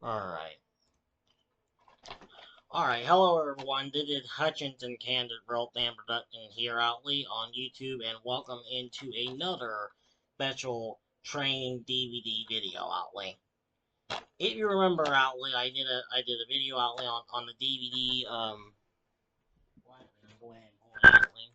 Alright. Alright, hello everyone. This is Hutchinson Candid World Fan Production here outly on YouTube, and welcome into another special training DVD video outly. If you remember outly, I did a video outly on the DVD, go ahead and pull it outly.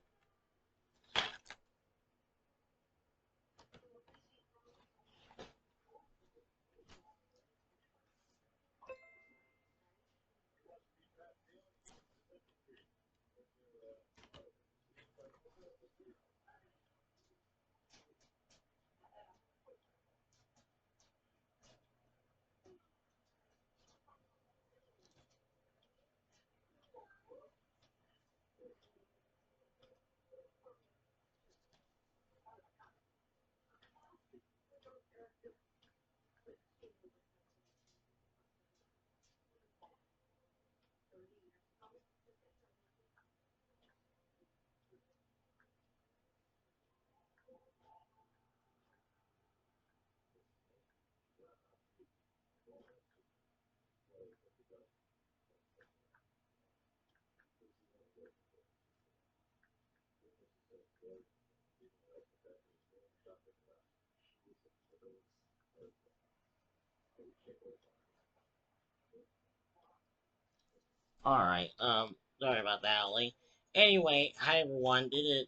Alright, sorry about that, Ollie. Anyway, hi everyone, this is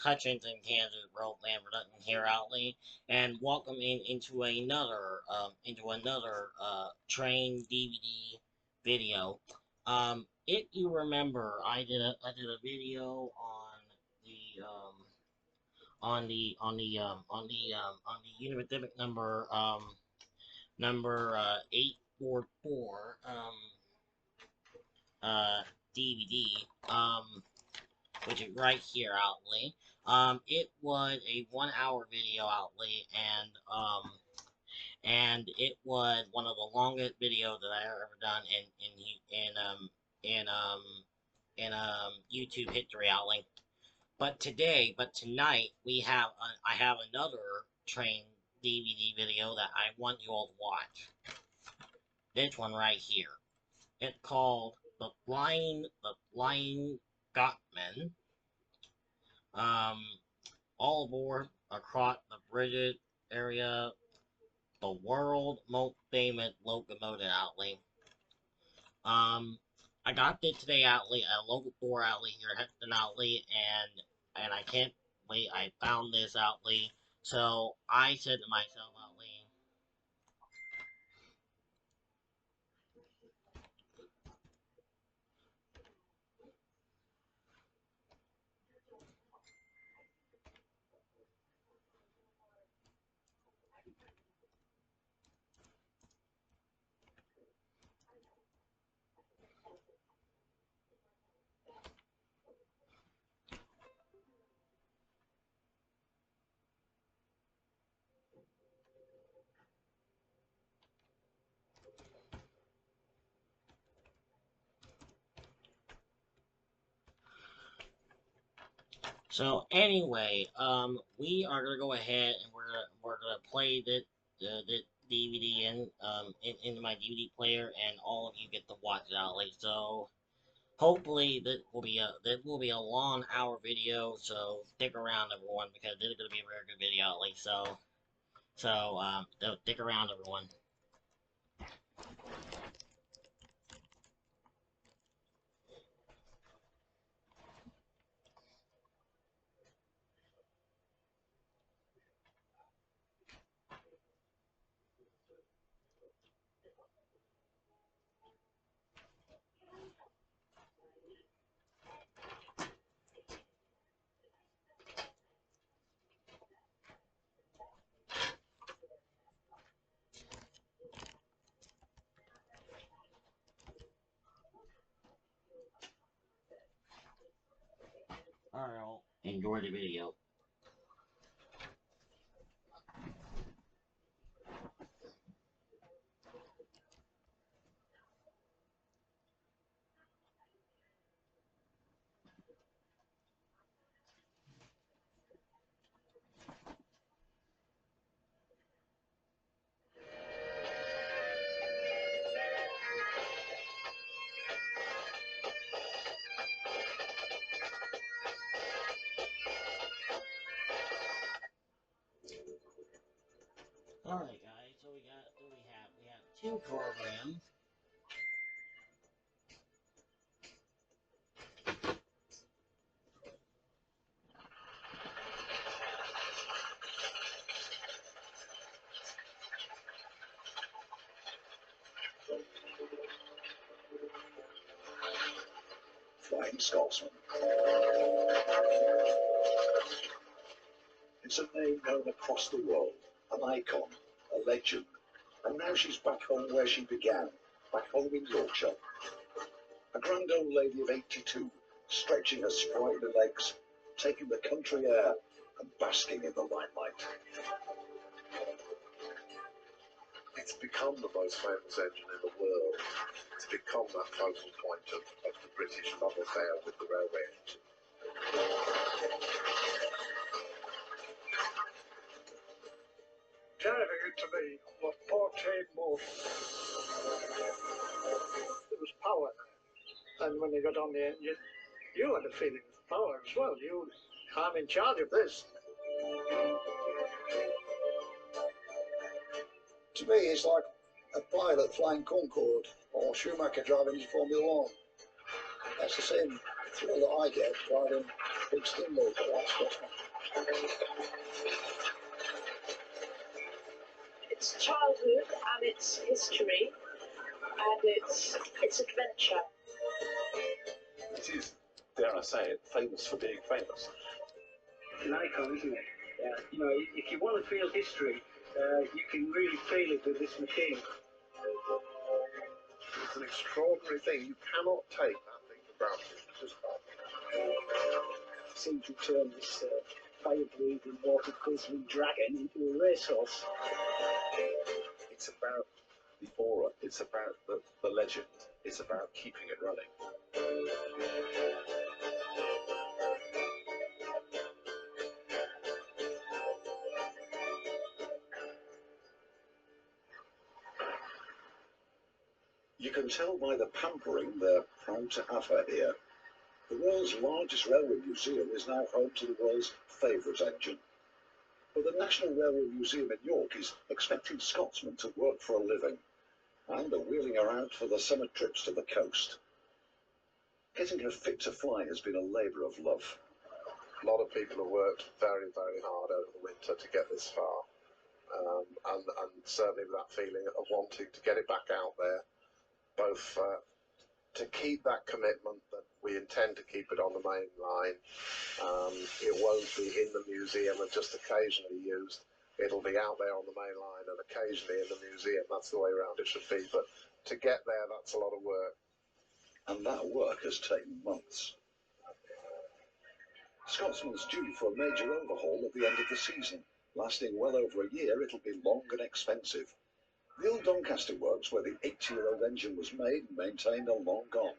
Hutchinson, Kansas, World Fan Production here, Outly, and welcome into another, train DVD video. If you remember, I did a video on the Unit Pacific number, 844, uh, DVD, which is right here, Outlay. It was a 1 hour video, Outlay, and it was one of the longest videos that I ever done in, YouTube history, Outlay. But tonight, I have another train DVD video that I want you all to watch. This one right here. It's called the Flying Scottsman. Um, all aboard across the British area, the world most famous locomotive outlet. Um, I got this today outlet at a local store outlet here at Heston Outlet, and I can't wait. I found this outlet, so I said to myself outlet. So anyway, we are gonna go ahead and we're gonna play the DVD into my DVD player, and all of you get to watch it out. Like, so hopefully that will be a long hour video. So stick around, everyone, because this is gonna be a very good video. Like, so stick around, everyone. All right, all enjoy the video. Alright guys, so we have two programs. Flying Scotsman. It's a name known across the world, an icon, a legend. And now she's back home where she began, back home in Yorkshire. A grand old lady of 82, stretching her sprightly legs, taking the country air and basking in the limelight. It's become the most famous engine in the world. It's become that focal point of the British love affair with the railway engine. Driving it to me was portrayed more. There was power there. And when you got on the engine, you had a feeling of power as well. I'm in charge of this. To me, it's like a pilot flying Concorde or Schumacher driving his Formula One. That's the same thrill that I get driving big steamboat like Scotsman. It's childhood and it's history and it's adventure. It is, dare I say it, famous for being famous. It's an icon, isn't it? Yeah. You know, if you want to feel history, you can really feel it with this machine. It's an extraordinary thing. You cannot take that thing for granted. Just Seem to turn this fire-breathing, water-guzzling dragon into a racehorse. it's about the aura. It's about the legend. It's about keeping it running. You can tell by the pampering they're proud to have her here. The world's largest railway museum is now home to the world's favourite engine. But the National Railway Museum in York is expecting Scotsmen to work for a living, and are wheeling her out for the summer trips to the coast. Getting her fit to fly has been a labour of love. A lot of people have worked very, very hard over the winter to get this far. And certainly with that feeling of wanting to get it back out there, both to keep that commitment that we intend to keep it on the main line. It won't be in the museum and just occasionally used. It'll be out there on the main line and occasionally in the museum. That's the way around it should be. But to get there, that's a lot of work. And that work has taken months. Scotsman's due for a major overhaul at the end of the season. Lasting well over a year, it'll be long and expensive. The old Doncaster works, where the 80-year-old engine was made and maintained, are long gone.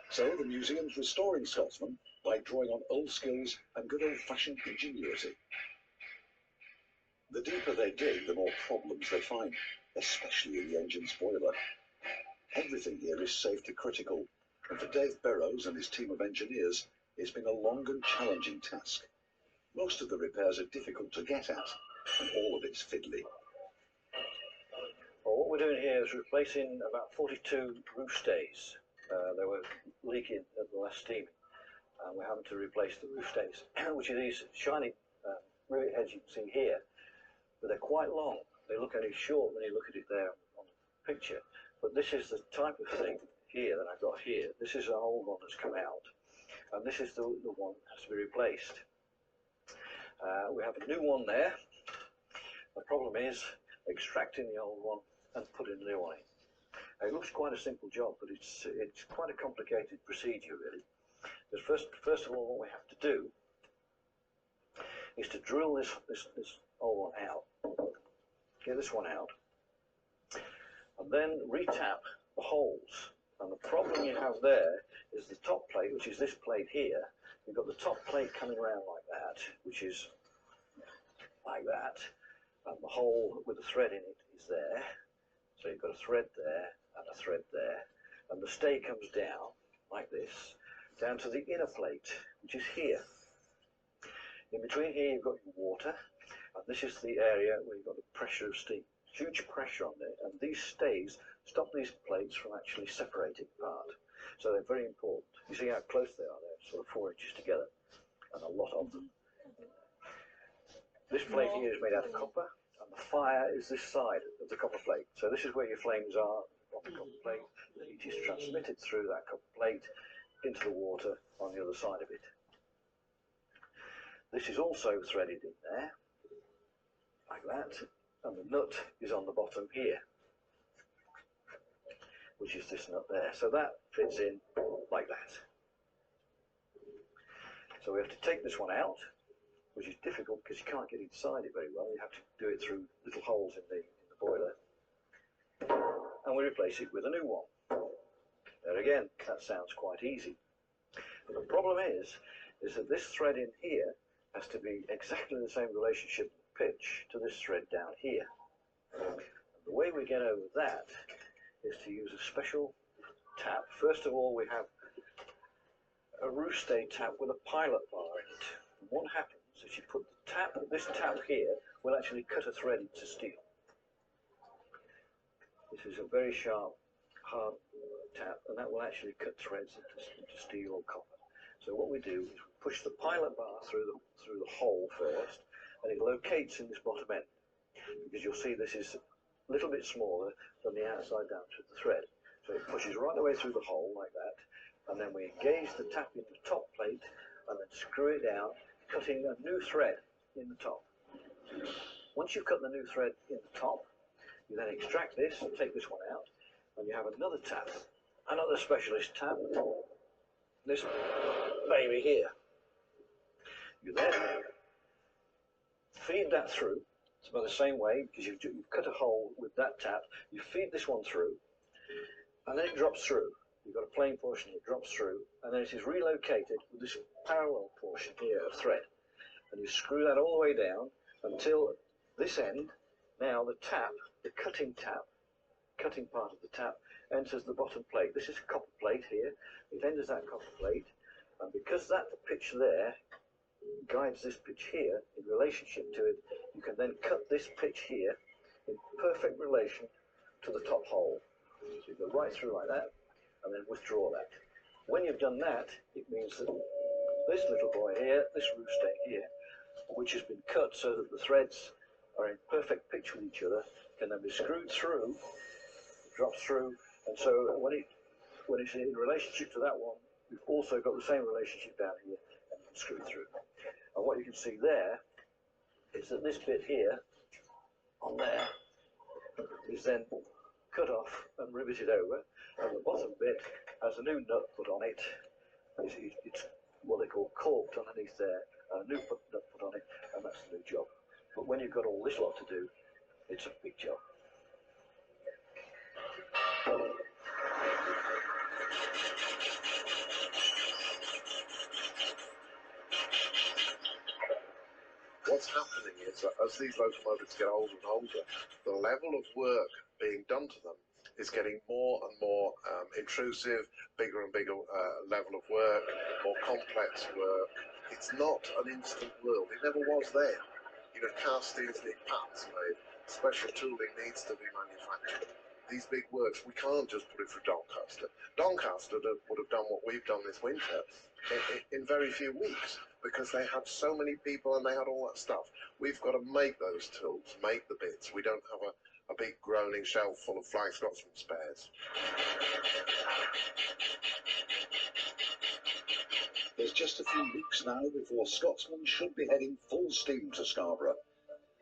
So the museum's restoring Scotsman by drawing on old skills and good old-fashioned ingenuity. The deeper they dig, the more problems they find, especially in the engine's boiler. Everything here is safety critical, and for Dave Burrows and his team of engineers, it's been a long and challenging task. Most of the repairs are difficult to get at, and all of it's fiddly. Well, what we're doing here is replacing about 42 roof stays. They were leaking at the last steaming, and we're having to replace the roof stays, which are these shiny rivet heads you can see here, but they're quite long. They look only short when you look at it there on the picture, but this is the type of thing here that I've got here. This is an old one that's come out, and this is the one that has to be replaced. We have a new one there. The problem is extracting the old one and putting the new one in. It looks quite a simple job, but it's quite a complicated procedure really. Because first of all, what we have to do is to drill this old one out, get this one out, and then retap the holes. And the problem you have there is the top plate, which is this plate here. You've got the top plate coming around like that, which is like that, and the hole with the thread in it is there. So you've got a thread there and a thread there, and the stay comes down like this, down to the inner plate, which is here. In between here you've got your water, And this is the area where you've got the pressure of steam. Huge pressure on it, and these stays stop these plates from actually separating apart. So they're very important. You see how close they are? They're sort of 4 inches together, and a lot of them. This plate here is made out of copper, and the fire is this side of the copper plate. So this is where your flames are on the copper plate. The heat is transmitted through that copper plate into the water on the other side of it. This is also threaded in there, like that, and the nut is on the bottom here, which is this nut there. So that fits in like that. So we have to take this one out, which is difficult because you can't get inside it very well. You have to do it through little holes in the boiler. And we replace it with a new one. There again, that sounds quite easy. But the problem is that this thread in here has to be exactly the same relationship pitch to this thread down here. And the way we get over that is to use a special tap. First of all, we have a roof stay tap with a pilot bar in it. And what happens is you put the tap, this tap here will actually cut a thread into steel. This is a very sharp, hard tap, and that will actually cut threads into steel or copper. So what we do is we push the pilot bar through the hole first, and it locates in this bottom end, because you'll see this is a little bit smaller than the outside diameter of the thread. So it pushes right the way through the hole like that, and then we engage the tap in the top plate and then screw it down, cutting a new thread in the top. Once you've cut the new thread in the top, you then extract this and take this one out, and you have another tap, another specialist tap, this baby here. You then feed that through. It's by the same way, because you've cut a hole with that tap, you feed this one through, and then it drops through. You've got a plain portion, it drops through, and then it is relocated with this parallel portion here of thread. And you screw that all the way down until this end, now the tap, the cutting part of the tap, enters the bottom plate. This is a copper plate here. It enters that copper plate, and because that pitch there guides this pitch here in relationship to it, you can then cut this pitch here in perfect relation to the top hole. So you go right through like that, and then withdraw that. When you've done that, it means that this little boy here, this roof stay here, which has been cut so that the threads are in perfect pitch with each other, can then be screwed through, drops through, and so when it's in relationship to that one, we've also got the same relationship down here, and you can screw it through. And what you can see there is that this bit here, on there, is then cut off and riveted over, and the bottom bit has a new nut put on it. It's what they call corked underneath there, and a new nut put on it, and that's the new job. But when you've got all this lot to do, it's a big job. What's happening is that as these locomotives get older and older, the level of work being done to them is getting more and more intrusive, bigger and bigger level of work, more complex work. It's not an instant world. It never was then. You know, castings need parts made. Special tooling needs to be manufactured. These big works, we can't just put it through Doncaster. Doncaster would have done what we've done this winter in very few weeks, because they had so many people and they had all that stuff. We've got to make those tools, make the bits. We don't have a big groaning shelf full of Flying Scotsman spares. There's just a few weeks now before Scotsman should be heading full steam to Scarborough.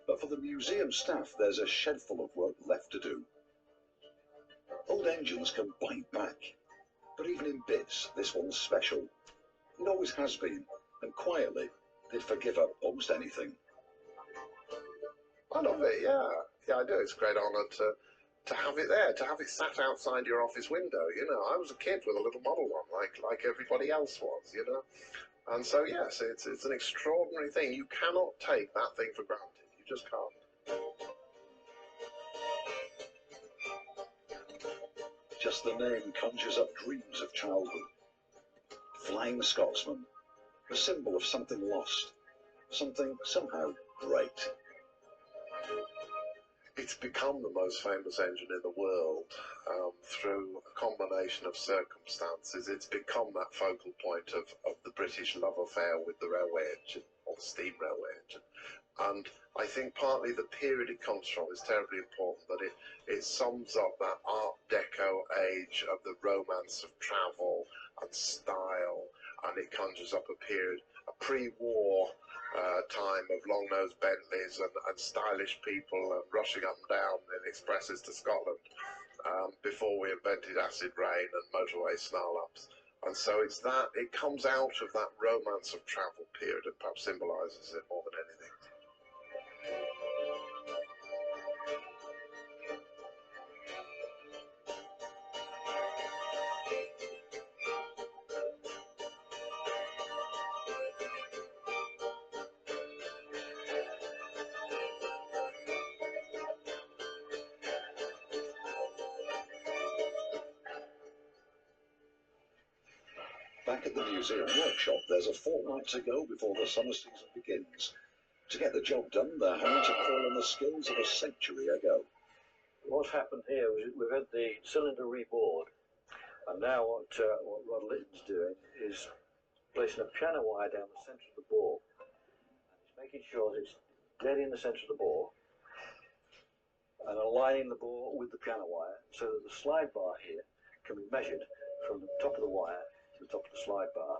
But for the museum staff, there's a shed full of work left to do. Old engines can bite back, but even in bits, this one's special. It always has been, and quietly, they'd forgive up almost anything. I love it, yeah. Yeah, I do. It's a great honour to have it there, to have it sat outside your office window. You know, I was a kid with a little model one, like everybody else was, you know. And so, yes, it's an extraordinary thing. You cannot take that thing for granted. You just can't. Just the name conjures up dreams of childhood. Flying Scotsman, a symbol of something lost, something somehow great. it's become the most famous engine in the world through a combination of circumstances. It's become that focal point of the British love affair with the railway engine, or the steam railway engine. And I think partly the period it comes from is terribly important, that it sums up that Art Deco age of the romance of travel and style, and it conjures up a period, a pre-war time of long-nosed Bentleys and stylish people rushing up and down in expresses to Scotland before we invented acid rain and motorway snarl-ups. And so it's that, it comes out of that romance of travel period and perhaps symbolises it more than anything. Back at the museum workshop, there's a fortnight to go before the summer season begins. To get the job done, they're having to call on the skills of a century ago. What's happened here is we've had the cylinder rebored, and now what Rod Litton's doing is placing a piano wire down the centre of the bore, and he's making sure that it's dead in the centre of the bore, and aligning the bore with the piano wire so that the slide bar here can be measured from the top of the wire to the top of the slide bar,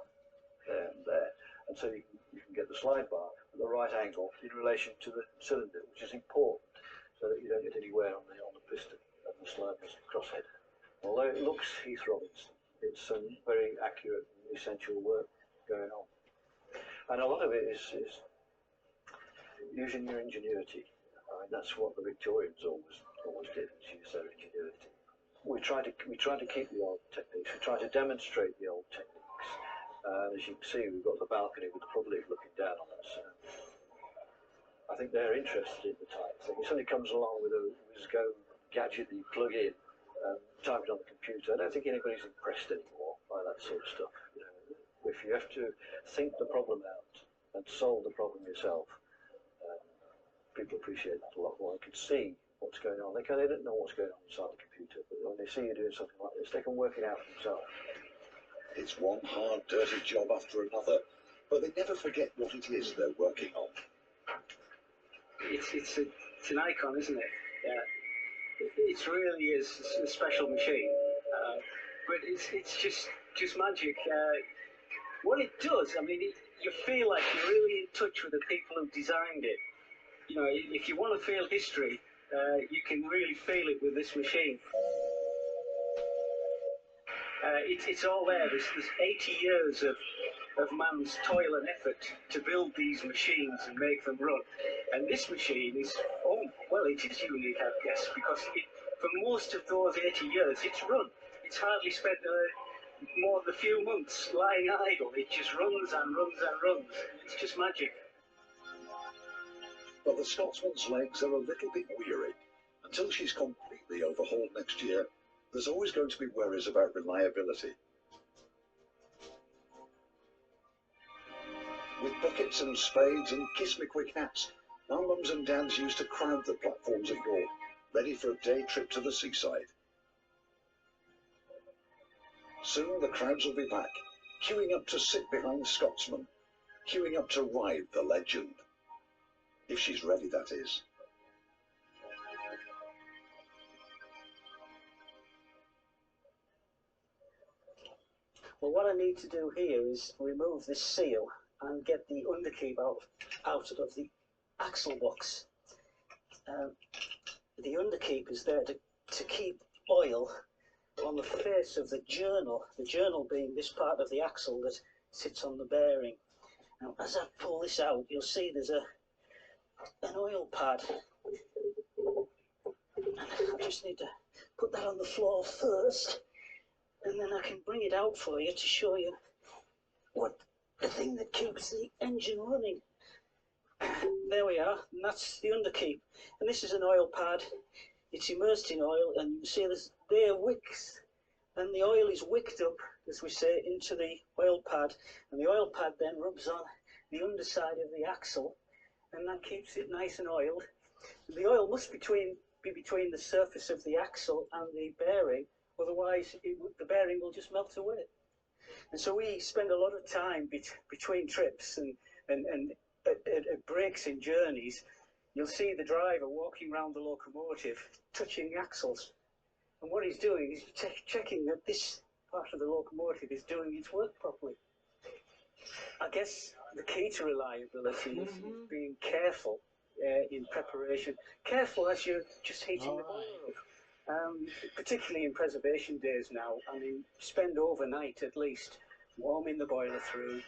there and there. And so you can get the slide bar at the right angle in relation to the cylinder, which is important, so that you don't get any wear on the piston and the slider's crosshead. Although it looks Heathrow, it's some very accurate and essential work going on. And a lot of it is using your ingenuity. I mean, that's what the Victorians always did, was use their ingenuity. We try to keep the old techniques. We try to demonstrate the old techniques. As you can see, we've got the balcony with the public looking down on us. I think they're interested in the type thing. If somebody comes along with a whiz-go gadget that you plug in, type it on the computer, I don't think anybody's impressed anymore by that sort of stuff. You know, if you have to think the problem out and solve the problem yourself, people appreciate that a lot more. They can see what's going on. They don't know what's going on inside the computer, but when they see you doing something like this, they can work it out themselves. It's one hard, dirty job after another, but they never forget what it is they're working on. It's an icon, isn't it? It really is a special machine, but it's just magic. What it does, I mean, you feel like you're really in touch with the people who designed it. You know, if you want to feel history, you can really feel it with this machine. It's all there. There's 80 years of man's toil and effort to build these machines and make them run. And this machine is, it is unique, I guess, because for most of those 80 years, it's run. It's hardly spent more than a few months lying idle. It just runs and runs and runs. It's just magic. But the Scotsman's legs are a little bit weary. Until she's completely overhauled next year, there's always going to be worries about reliability. With buckets and spades and kiss-me-quick hats, our mums and dads used to crowd the platforms at York, ready for a day trip to the seaside. Soon the crowds will be back, queuing up to sit behind Scotsman, queuing up to ride the legend. If she's ready, that is. Well, what I need to do here is remove this seal and get the underkeep out of the axle box. The underkeep is there to keep oil on the face of the journal being this part of the axle that sits on the bearing. Now, as I pull this out, you'll see there's an oil pad. I just need to put that on the floor first, and then I can bring it out for you to show you what the thing that keeps the engine running. There we are, and that's the underkeep. And this is an oil pad. It's immersed in oil, and you can see there are wicks, and the oil is wicked up, as we say, into the oil pad, and the oil pad then rubs on the underside of the axle, and that keeps it nice and oiled. The oil must be be between the surface of the axle and the bearing, otherwise the bearing will just melt away. And so we spend a lot of time between trips and at breaks in journeys. You'll see the driver walking around the locomotive, touching the axles. And what he's doing is checking that this part of the locomotive is doing its work properly. I guess the key to reliability is being careful in preparation. Careful as you're just heating the boiler up. Particularly in preservation days now, I mean, spend overnight at least warming the boiler through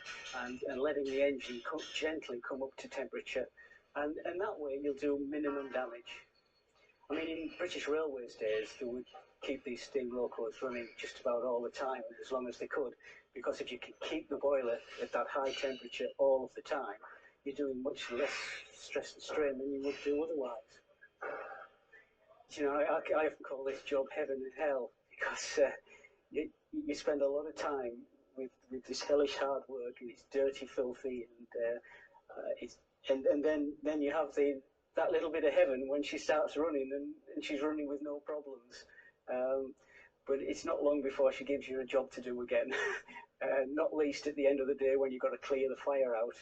and letting the engine gently come up to temperature. And that way you'll do minimum damage. I mean, in British Railways days, they would keep these steam locos running just about all the time, as long as they could, because if you can keep the boiler at that high temperature all of the time, you're doing much less stress and strain than you would do otherwise. You know, I often call this job heaven and hell, because you spend a lot of time with this hellish hard work, and it's dirty, filthy, and then you have that little bit of heaven when she starts running, and she's running with no problems. But it's not long before she gives you a job to do again, not least at the end of the day when you've got to clear the fire out,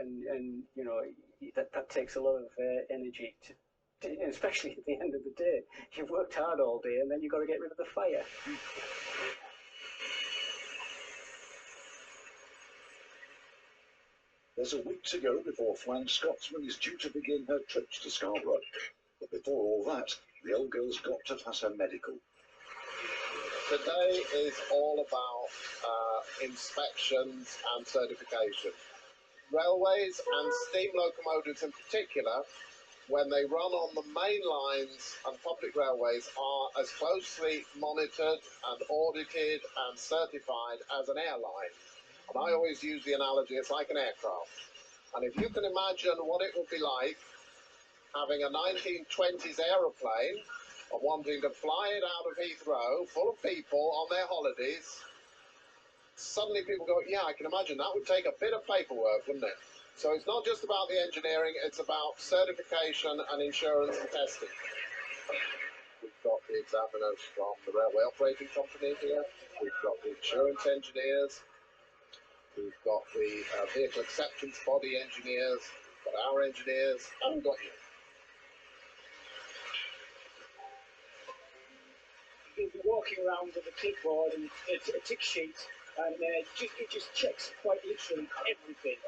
and you know that takes a lot of energy especially at the end of the day. You've worked hard all day, and then you've got to get rid of the fire. There's a week to go before Flying Scotsman is due to begin her trips to Scarborough. But before all that, the old girl's got to pass her medical. Today is all about inspections and certification. Railways and steam locomotives in particular, when they run on the main lines and public railways, are as closely monitored and audited and certified as an airline. And I always use the analogy, it's like an aircraft. And if you can imagine what it would be like having a 1920s aeroplane and wanting to fly it out of Heathrow full of people on their holidays, suddenly people go, yeah, I can imagine that would take a bit of paperwork, wouldn't it? So it's not just about the engineering, it's about certification and insurance and testing. We've got the examiners from the railway operating company here, we've got the insurance engineers, we've got the vehicle acceptance body engineers, we've got our engineers, and we've got you. You'll be walking around with a clipboard and a tick sheet, and it just checks quite literally everything.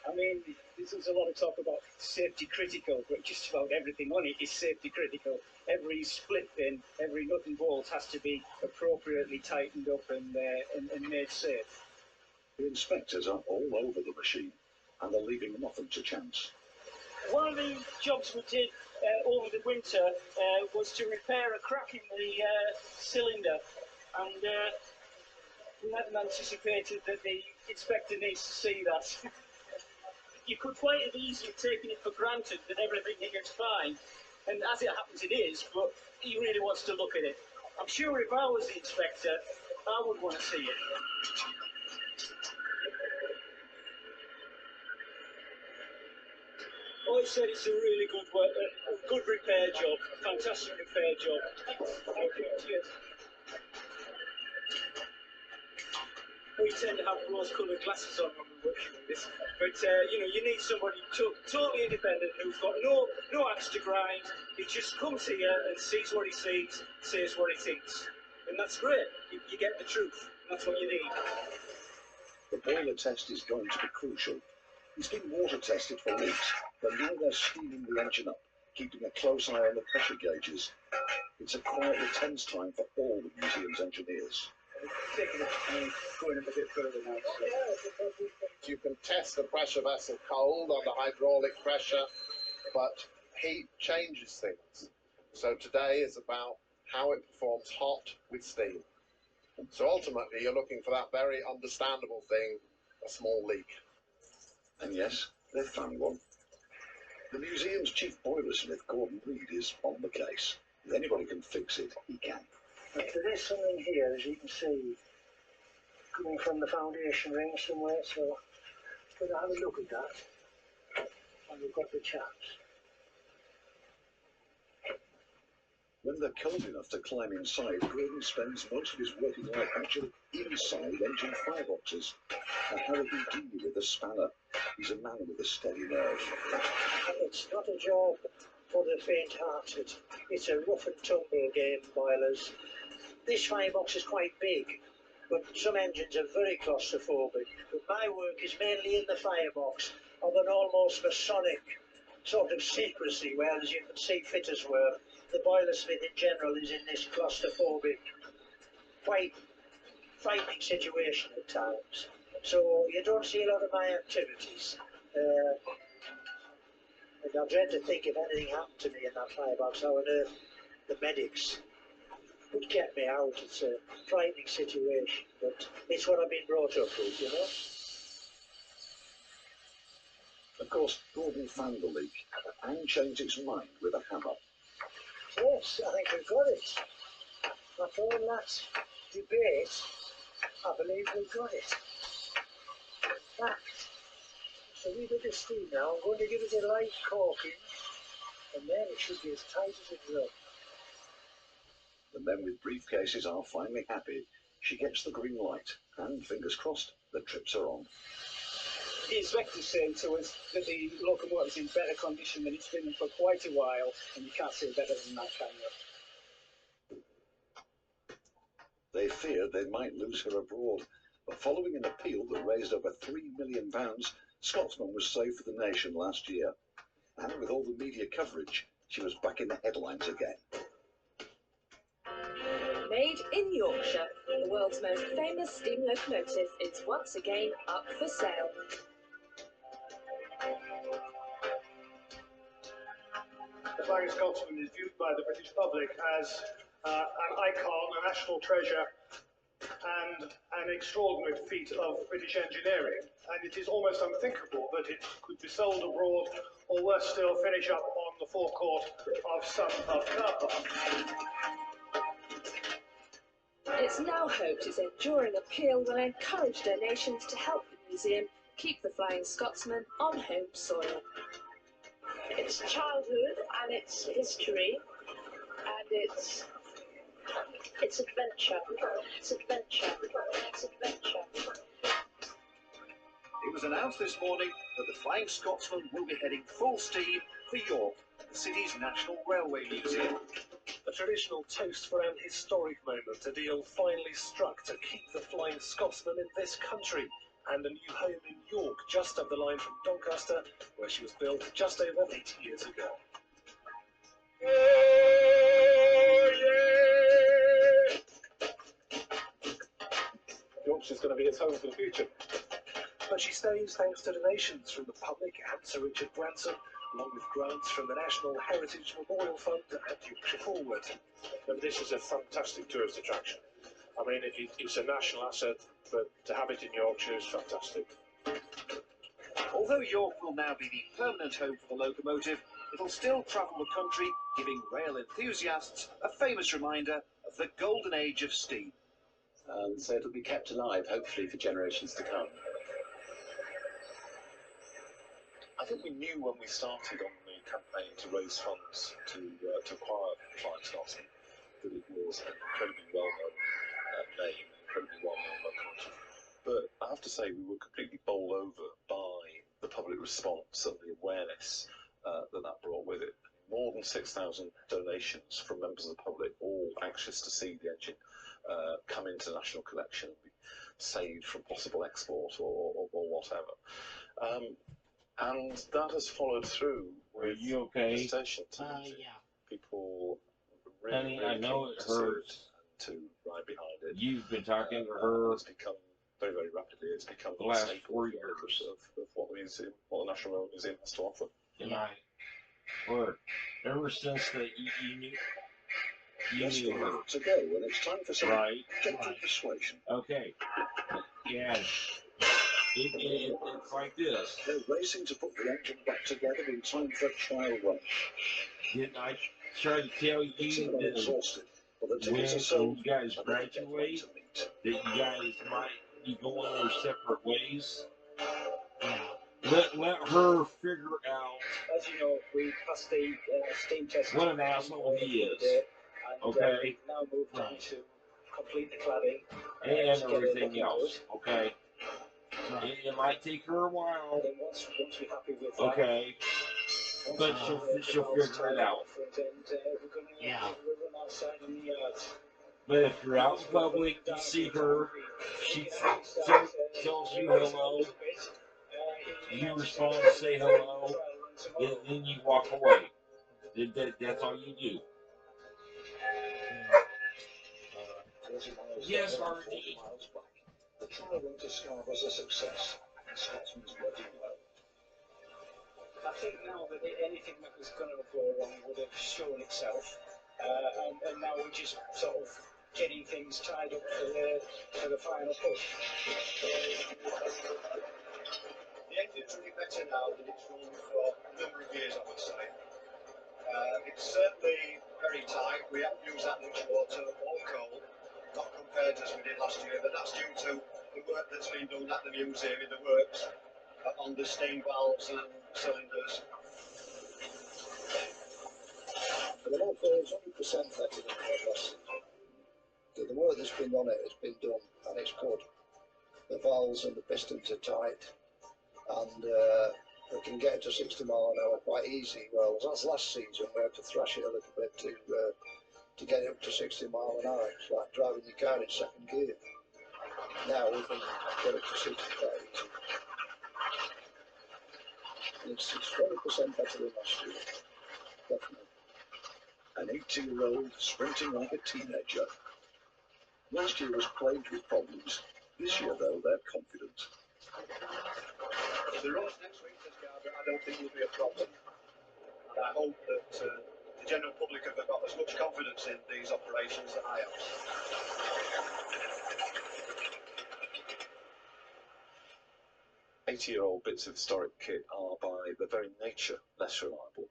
I mean, there's a lot of talk about safety critical, but just about everything on it is safety critical. Every split pin, every nut and bolt has to be appropriately tightened up and made safe. The inspectors are all over the machine, and they're leaving nothing to chance. One of the jobs we did over the winter was to repair a crack in the cylinder, and we hadn't anticipated that the inspector needs to see that. You could quite have easily taken it for granted that everything here is fine, and as it happens it is, but he really wants to look at it. I'm sure if I was the inspector, I would want to see it. I said it's a really good repair job, fantastic repair job. Okay, cheers. We tend to have rose-coloured glasses on when we're working with this, but you need somebody totally independent who's got no axe to grind. He just comes here and sees what he sees, says what he thinks, and that's great. You get the truth. That's what you need. The boiler test is going to be crucial. It's been water tested for weeks, but now they're steaming the engine up, keeping a close eye on the pressure gauges. It's a quietly tense time for all the museum's engineers. Taking it and going a bit further now. You can test the pressure vessel cold under hydraulic pressure, but heat changes things. So today is about how it performs hot with steam. So ultimately you're looking for that very understandable thing, a small leak. And yes, they've found one. The museum's chief boilersmith, Gordon Reed, is on the case. If anybody can fix it, he can. But there is something here, as you can see, coming from the foundation ring somewhere, so I'm going to have a look at that when we've got the chance. When they're cold enough to climb inside, Gordon spends most of his working life actually inside engine fireboxes. Now, how would he deal with the spanner? He's a man with a steady nerve. It's not a job for the faint-hearted. It's a rough and tumble game, boilers. This firebox is quite big, but some engines are very claustrophobic. But my work is mainly in the firebox of an almost Masonic sort of secrecy, where, as you can see, fitters were. The boilersmith in general is in this claustrophobic, quite frightening situation at times. So you don't see a lot of my activities. And I dread to think if anything happened to me in that firebox, how on earth the medics would get me out. It's a frightening situation, but it's what I've been brought up with, you know. Of course, Gordon found the leak and changed its mind with a hammer. Yes, I think we've got it. After all that debate, I believe we've got it. In fact, so we bit of steam now. I'm going to give it a light corking, and then it should be as tight as a drum. The men with briefcases are finally happy. She gets the green light, and fingers crossed, the trips are on. The inspectors say to us that the locomotive's in better condition than it's been in for quite a while, and you can't say better than that, can you? They feared they might lose her abroad, but following an appeal that raised over £3 million, Scotsman was saved for the nation last year. And with all the media coverage, she was back in the headlines again. Made in Yorkshire, the world's most famous steam locomotive is once again up for sale. The Flying Scotsman is viewed by the British public as an icon, a national treasure, and an extraordinary feat of British engineering. And it is almost unthinkable that it could be sold abroad, or worse still, finish up on the forecourt of some pub car park. It's now hoped its enduring appeal will encourage donations to help the museum keep the Flying Scotsman on home soil. It's childhood and it's history and it's adventure. It's adventure. It's adventure. It was announced this morning that the Flying Scotsman will be heading full steam for York, the city's National Railway Museum. A traditional toast for an historic moment, a deal finally struck to keep the Flying Scotsman in this country, and a new home in York, just up the line from Doncaster, where she was built just over 80 years ago. Yorkshire's going to be its home for the future. But she stays thanks to donations from the public and Sir Richard Branson, along with grants from the National Heritage Memorial Fund and Yorkshire Forward. And this is a fantastic tourist attraction. I mean, it's a national asset, but to have it in Yorkshire is fantastic. Although York will now be the permanent home for the locomotive, it'll still travel the country, giving rail enthusiasts a famous reminder of the golden age of steam. And so it'll be kept alive, hopefully, for generations to come. I think we knew when we started on the campaign to raise funds to acquire Flying Scotsman that it was an incredibly well-known name, incredibly well-known locomotive. But I have to say, we were completely bowled over by the public response and the awareness that brought with it. More than 6,000 donations from members of the public, all anxious to see the engine come into the National Collection and be saved from possible export or whatever. And that has followed through with the station. Yeah. People really, I know it hurts to ride behind it. You've been talking to her. It's become very, very rapidly. It's become the last 4 years of what the museum, what the National Railway Museum has to offer. Yeah. Or ever since that you knew. You knew her. To go, and it's time for some gentle persuasion. Okay. Yeah. It's like this. They're racing to put the engine back together in time for a trial run. Didn't I try to tell you that exhausted, but the when tickets are sold, you guys graduate, that you guys might be going their separate ways? Let her figure out. As you know, we passed the steam test. What an asshole he is. Okay. Now moved on to complete the cladding And to get it everything looking else. good. Okay. It might take her a while. Then once we're happy with that, Okay. But she'll figure it out. Yeah. We're outside in the yard. But if you're out in public, you see her, she tells you hello, you respond to say hello, and then you walk away. That's all you do. Yes, RG. The trial went to Scarborough's a success, and Scotsman's ready well. I think now that anything that was going to go wrong would have shown itself, and now we're just sort of getting things tied up for the final push. The engine's really better now than it's run for a number of years, I would say. It's certainly very tight. We haven't used that much water or coal, not compared as we did last year, but that's due to the work that's been done at the museum in the works on the steam valves and cylinders. The Monaco is 100% better than it was last season. The work that's been on it has been done, and it's good. The valves and the pistons are tight, and we can get it to 60 mile an hour quite easy. Well, that's last season we had to thrash it a little bit to get it up to 60 mile an hour. It's like driving your car in second gear. Now we can get it to 60 quite easy. It's 20% better than last year, definitely. An 80-year-old sprinting like a teenager. Last year was plagued with problems. This year, though, they're confident. The road next week to Scarborough, I don't think will be a problem. And I hope that the general public have got as much confidence in these operations that I have. 80-year-old bits of historic kit are, by their very nature, less reliable.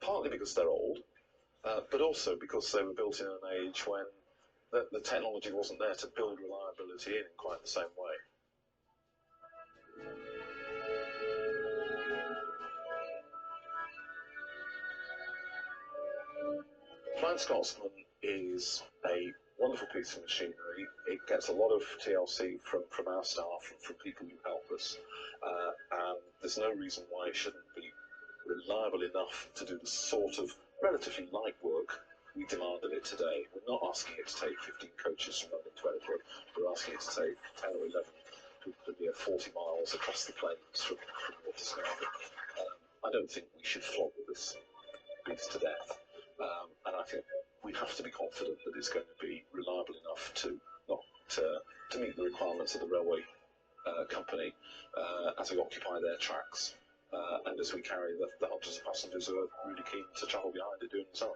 Partly because they're old, but also because they were built in an age when the technology wasn't there to build reliability in quite the same way. Flying Scotsman is a wonderful piece of machinery. It gets a lot of TLC from our staff and from people who help us, and there's no reason why it shouldn't be reliable enough to do the sort of relatively light work we demand of it today. We're not asking it to take 15 coaches from London to Edinburgh. We're asking it to take 10 or 11 to 40 miles across the plains from York to Scarborough. I don't think we should flog this beast to death. And I think we have to be confident that it's going to be reliable enough to meet the requirements of the railway company as we occupy their tracks and as we carry the hundreds of passengers who are really keen to travel behind it doing the same.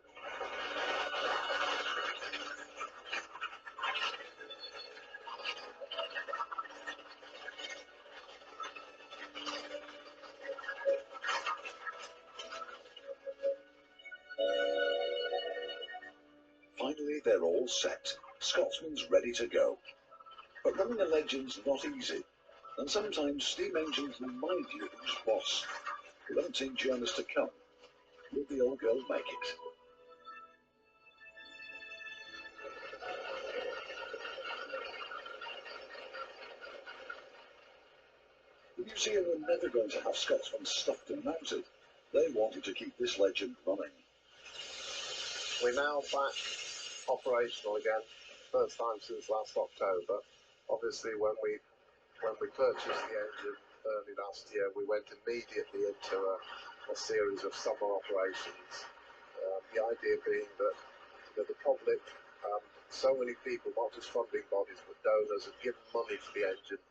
Finally, they're all set. Scotsman's ready to go. But running a Legend's not easy, and sometimes steam engines remind you who's boss. With unseen journeys to come, will the old girl make it? The museum were never going to have Scotsman stuffed and mounted. They wanted to keep this Legend running. We're now back operational again, first time since last October. Obviously, when we purchased the engine early last year, we went immediately into a series of summer operations. The idea being that the public, so many people, not just funding bodies but donors, have given money for the engine.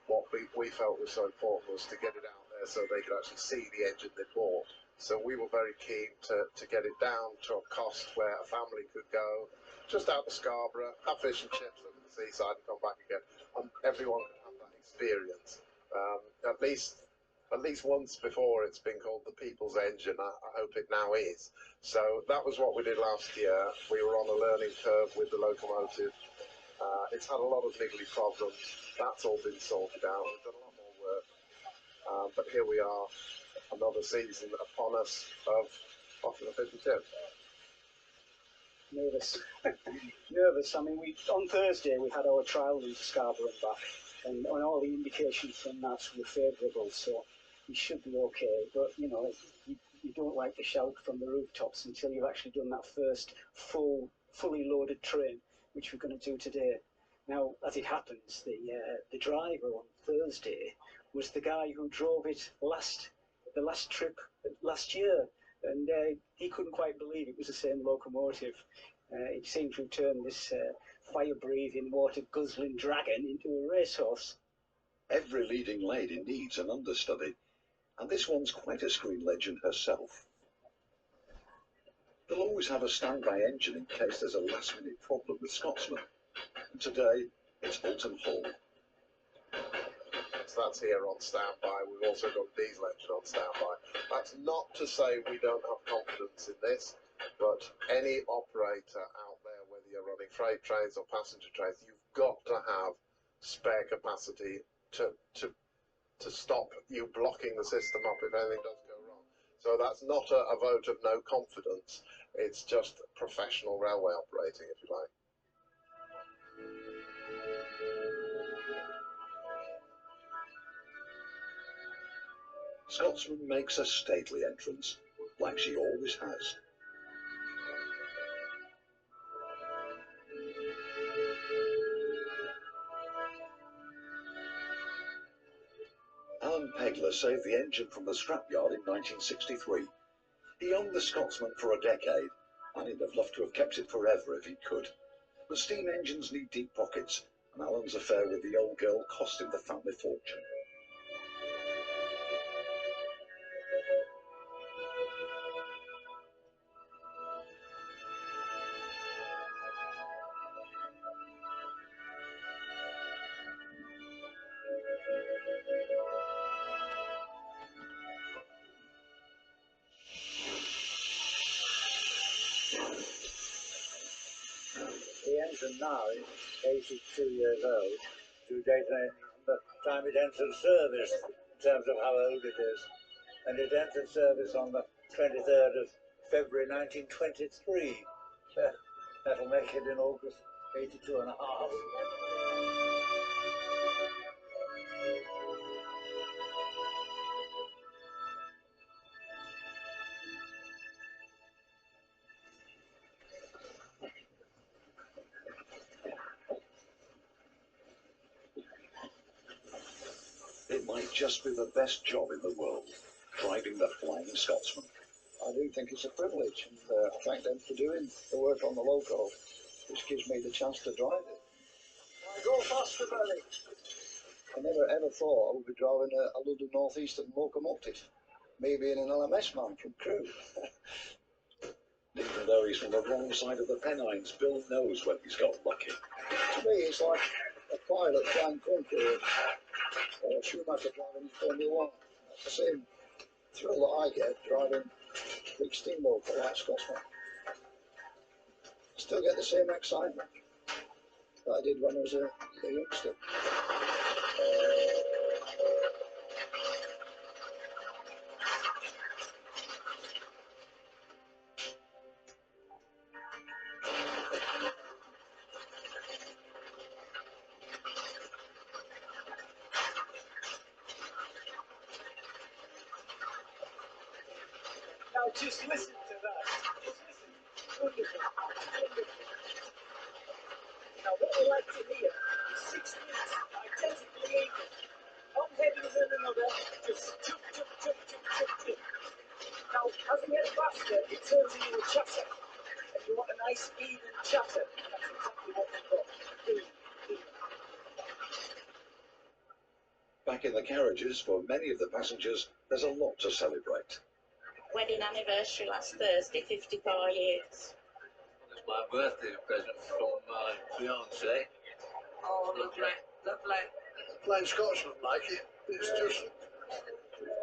What we felt was so important was to get it out there so they could actually see the engine they bought. So we were very keen to get it down to a cost where a family could go just out to Scarborough, have fish and chips over the seaside and come back again. And everyone could have that experience. At least once before it's been called the People's Engine. I hope it now is. So that was what we did last year. We were on a learning curve with the locomotive. It's had a lot of niggly problems. That's all been sorted out. We've done a lot more work. But here we are, another season upon us of offering a fish and chips. nervous. Nervous. I mean, on Thursday we had our trial run to Scarborough and back, and all the indications from that were favourable, so we should be okay. But you know, you don't like to shout from the rooftops until you've actually done that first fully loaded train, which we're going to do today. Now, as it happens, the driver on Thursday was the guy who drove it the last trip last year, and he couldn't quite believe it was the same locomotive. It seemed to turn this fire-breathing, water-guzzling dragon into a racehorse. Every leading lady needs an understudy, and this one's quite a screen legend herself. They'll always have a standby engine in case there's a last-minute problem with Scotsman. And today, it's Alton Hall. So that's here on standby. We've also got diesel engine on standby. That's not to say we don't have confidence in this, but any operator out there, whether you're running freight trains or passenger trains, you've got to have spare capacity to stop you blocking the system up if anything does go wrong. So that's not a vote of no confidence. It's just professional railway operating, if you like. Scotsman makes a stately entrance, like she always has. Alan Pegler saved the engine from the scrapyard in 1963. He owned the Scotsman for a decade, and he'd have loved to have kept it forever if he could. But steam engines need deep pockets, and Alan's affair with the old girl cost him the family fortune. The engine now is 82 years old, to date on the time it entered service, in terms of how old it is. And it entered service on the 23rd of February 1923. That'll make it in August 82 and a half. It might just be the best job in the world, driving the Flying Scotsman. I do think it's a privilege, and I thank them for doing the work on the loco, which gives me the chance to drive it. I go faster, Billy. I never ever thought I would be driving a London North Eastern locomotive, me being an LMS man from Crewe. Even though he's from the wrong side of the Pennines, Bill knows when he's got lucky. To me, it's like a pilot flying Concorde, or a Schumacher driving Formula 1. That's the same thrill that I get driving big steamboat like Scotsman. Still get the same excitement that I did when I was a youngster. Now just listen to that. Just listen. Wonderful. Wonderful. Now what we like to hear is 6 minutes identically equal. One heavier than another, just chuk, chuk, chuk, chuk, chuk, chuk. Now as we get faster, it turns into a chatter. And you want a nice even chatter. That's exactly what we've got. Back in the carriages, for many of the passengers, there's a lot to celebrate. Wedding anniversary last Thursday, 54 years. It's my birthday present from my fiance. Oh, lovely, lovely. Plain Scotsman like it. It's just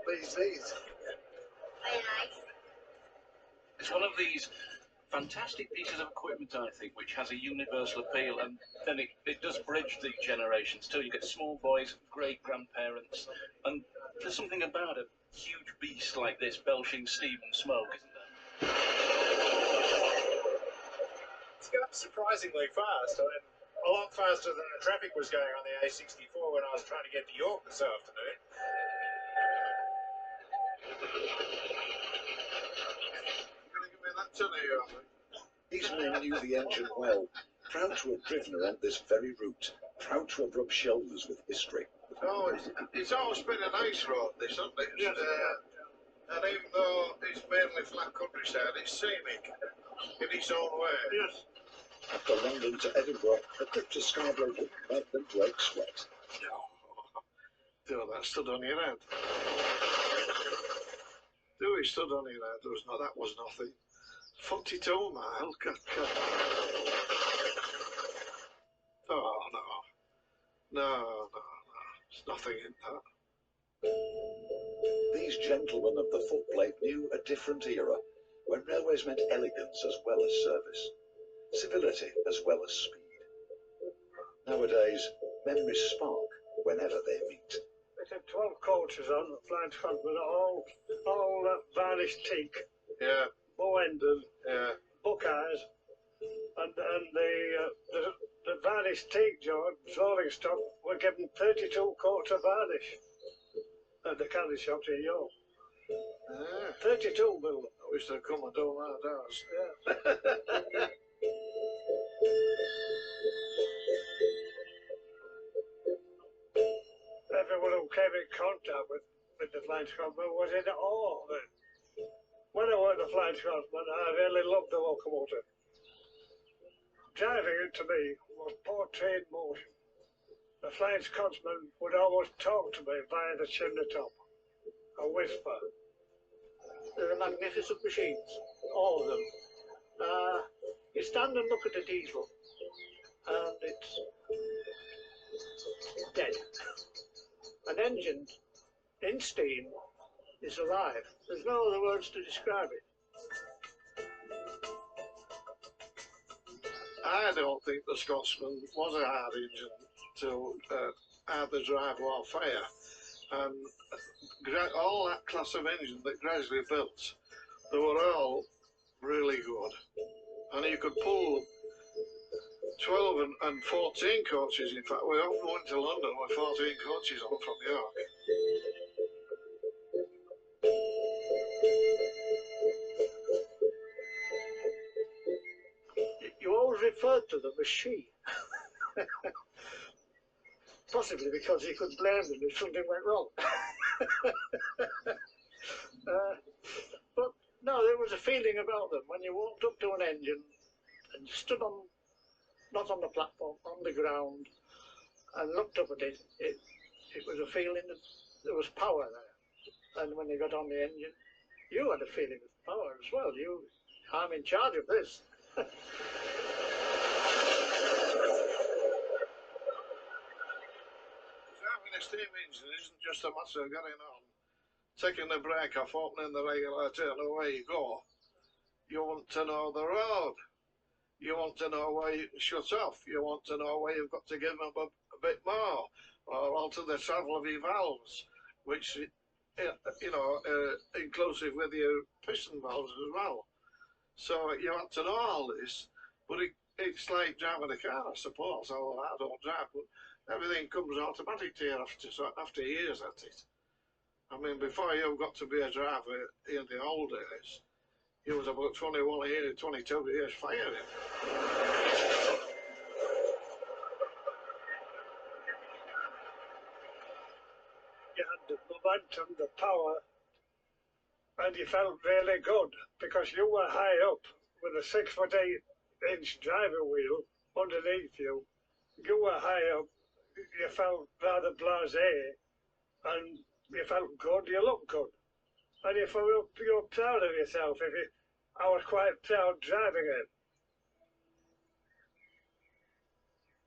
bees knees. Very nice. It's one of these fantastic pieces of equipment, I think, which has a universal appeal, and then it does bridge the generations too. You get small boys, great grandparents, and there's something about a huge beast like this belching steam and smoke, isn't there? It's going surprisingly fast. I mean, a lot faster than the traffic was going on the A64 when I was trying to get to York this afternoon. You're going to give me that telly, I think. These men knew the engine well, proud to have driven around this very route, proud to have rubbed shoulders with history. Oh, it's always been a nice road, this, hasn't it? Yes. And even though it's mainly flat countryside, it's scenic in its own way. Yes. After London to Edinburgh, a trip to Scarborough wouldn't make them break sweat. No, that stood on your head. Do we stood on your head? That was nothing. 42 mile. Oh, no. There's nothing in that. These gentlemen of the footplate knew a different era, when railways meant elegance as well as service, civility as well as speed. Nowadays, memories spark whenever they meet. It had 12 coaches on the Flying Scotsman, all varnished teak. Yeah. Bow-ended. Yeah. Buckeyes. And the varnished teak, George, rolling stock, were given 32 coats of varnish at the candy shops in York. 32 bill. I wish they'd come and do that ours. Yeah. Everyone who came in contact with the Flying Scotsman was in awe of it. When I worked the Flying Scotsman, I really loved the locomotive. Driving it to me was portrayed motion. The Flying Scotsman would always talk to me via the chimney top, a whisper. They're magnificent machines, all of them. You stand and look at a diesel, and it's dead. An engine in steam is alive. There's no other words to describe it. I don't think the Scotsman was a hard engine to either drive or fire. And all that class of engine that Gresley built, they were all really good. And you could pull 12 and 14 coaches. In fact, we often went to London with 14 coaches on from York. You always referred to them as she. Possibly because you could blame them if something went wrong. But no, there was a feeling about them when you walked up to an engine and stood on, not on the platform, on the ground, and looked up at it. It was a feeling that there was power there. And when you got on the engine, you had a feeling of power as well. I'm in charge of this. Driving a steam engine isn't just a matter of getting on, taking the brake off, opening the regulator, and away you go. You want to know the road. You want to know where you can shut off. You want to know where you've got to give them a bit more, or alter the travel of your valves, which, inclusive with your piston valves as well. So you want to know all this, but it's like driving a car, I suppose. Although I don't drive, but everything comes automatic to you after years at it. I mean, before you got to be a driver in the old days, you was about 21 years, 22 years firing. You had the momentum, the power, and you felt really good because you were high up with a 6'8" driver wheel underneath you. You were high up, you felt rather blasé, and you felt good, you looked good. And you were proud of yourself. I was quite proud driving it.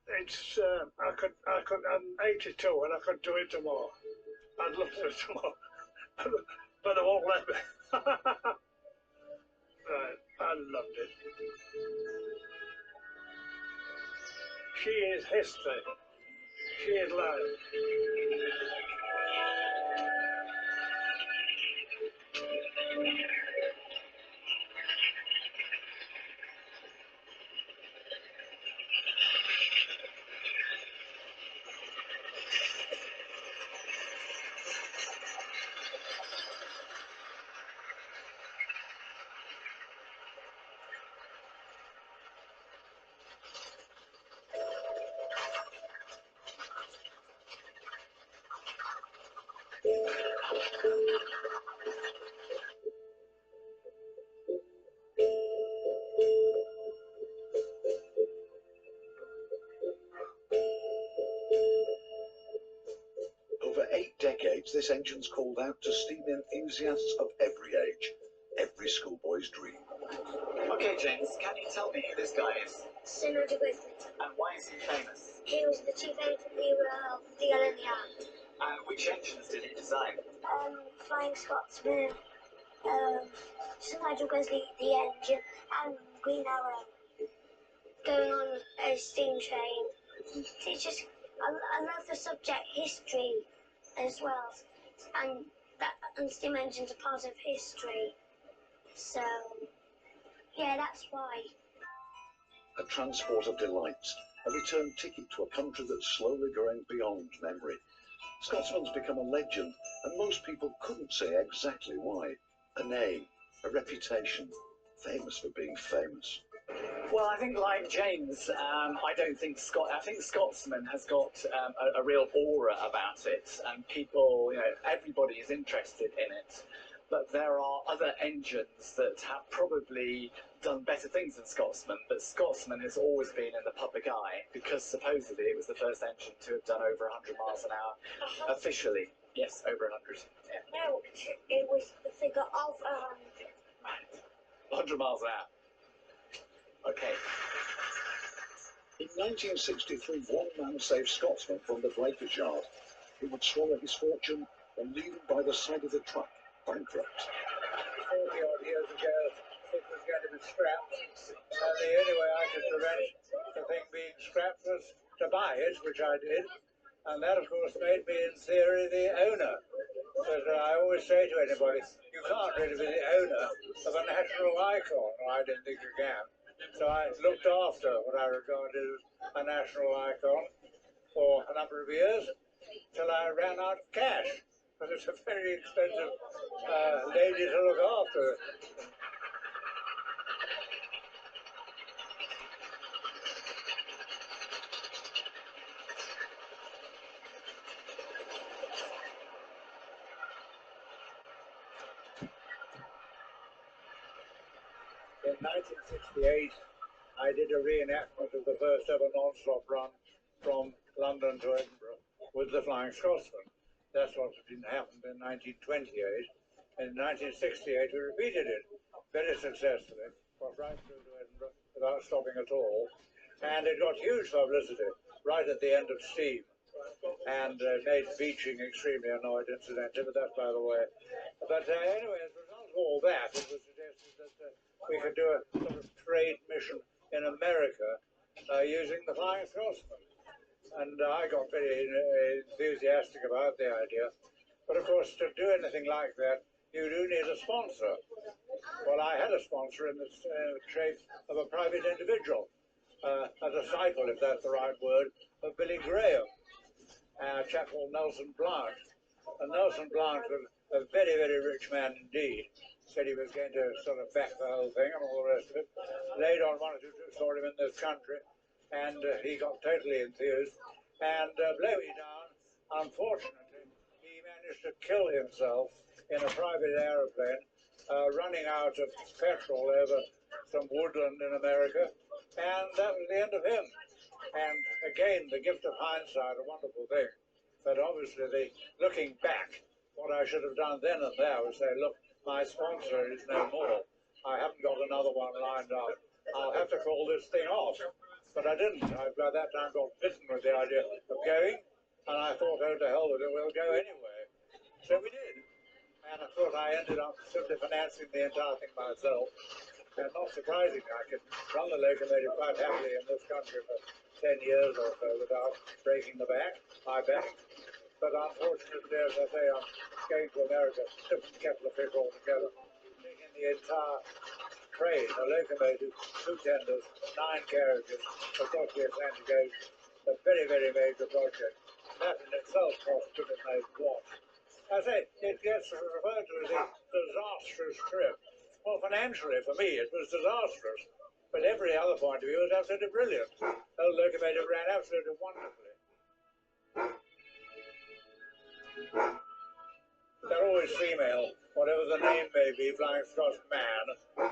I'm 82 and I could do it tomorrow. I'd love to do it tomorrow. But they won't let me. Right, I loved it. She is history. She is life. this engine's called out to steam enthusiasts of every age, every schoolboy's dream. Okay, James, can you tell me who this guy is? Sir Roger Griffin. And why is he famous? He was the chief engineer of the Yellow Yard. And which engines did he design? Flying Scotsman, Sir Nigel Wesley, the engine, and Green Arrow. Going on a steam train. It's just, I love the subject history as well, and steam engines are part of history. So, yeah, that's why. A transport of delights, a return ticket to a country that's slowly growing beyond memory. Scotsman's become a legend, and most people couldn't say exactly why. A name, a reputation, famous for being famous. Well, I think like James, I think Scotsman has got a real aura about it, and people, everybody is interested in it. But there are other engines that have probably done better things than Scotsman, but Scotsman has always been in the public eye because supposedly it was the first engine to have done over 100 miles an hour officially. Yes, over 100. Yeah. No, it was the figure of 100. 100 miles an hour. Okay. In 1963, one man saved Scotsman from the breakage yard. He would swallow his fortune and leave him by the side of the truck, bankrupt. 40 odd years ago, it was going to be scrapped, and the only way I could prevent the thing being scrapped was to buy it, which I did, and that of course made me in theory the owner. But I always say to anybody, you can't really be the owner of a national icon, or I don't think you can. So I looked after what I regarded as a national icon for a number of years, till I ran out of cash, because it's a very expensive lady to look after. In 1968, I did a reenactment of the first ever non-stop run from London to Edinburgh with the Flying Scotsman. That's what happened in 1928. In 1968, we repeated it very successfully, got right through to Edinburgh without stopping at all, and it got huge publicity right at the end of steam, and made Beeching extremely annoyed, incidentally, but that's by the way. But anyway, as a result of all that, it was suggested that we could do a sort of trade mission in America using the Flying Scotsman. And I got very enthusiastic about the idea. But of course, to do anything like that, you do need a sponsor. Well, I had a sponsor in the shape of a private individual, a disciple, if that's the right word, of Billy Graham, a chap called Nelson Blount. And Nelson Blount was a very, very rich man indeed. Said he was going to sort of back the whole thing and all the rest of it. Laid on one or two trips for him in this country, and he got totally enthused. And blow me down, unfortunately, he managed to kill himself in a private aeroplane, running out of petrol over some woodland in America, and that was the end of him. And again, the gift of hindsight, a wonderful thing. But obviously, looking back, what I should have done then and there was say, look, my sponsor is no more. I haven't got another one lined up. I'll have to call this thing off. But I didn't. I, by that time, got bitten with the idea of going, and I thought, oh, to hell with it, we'll go anyway. So we did. And of course, I ended up simply financing the entire thing myself. And not surprisingly, I could run the locomotive quite happily in this country for 10 years or so without breaking my back. But unfortunately, as I say, I'm going to America, different kettle of fish altogether. Taking the entire train, a locomotive, 2 tenders, 9 carriages across the Atlantic Ocean. A very, very major project. That in itself cost goodness knows what. I say, it gets referred to as a disastrous trip. Well, financially, for me, it was disastrous. But every other point of view was absolutely brilliant. The locomotive ran absolutely wonderfully. They're always female, whatever the name may be, Flying Scotsman.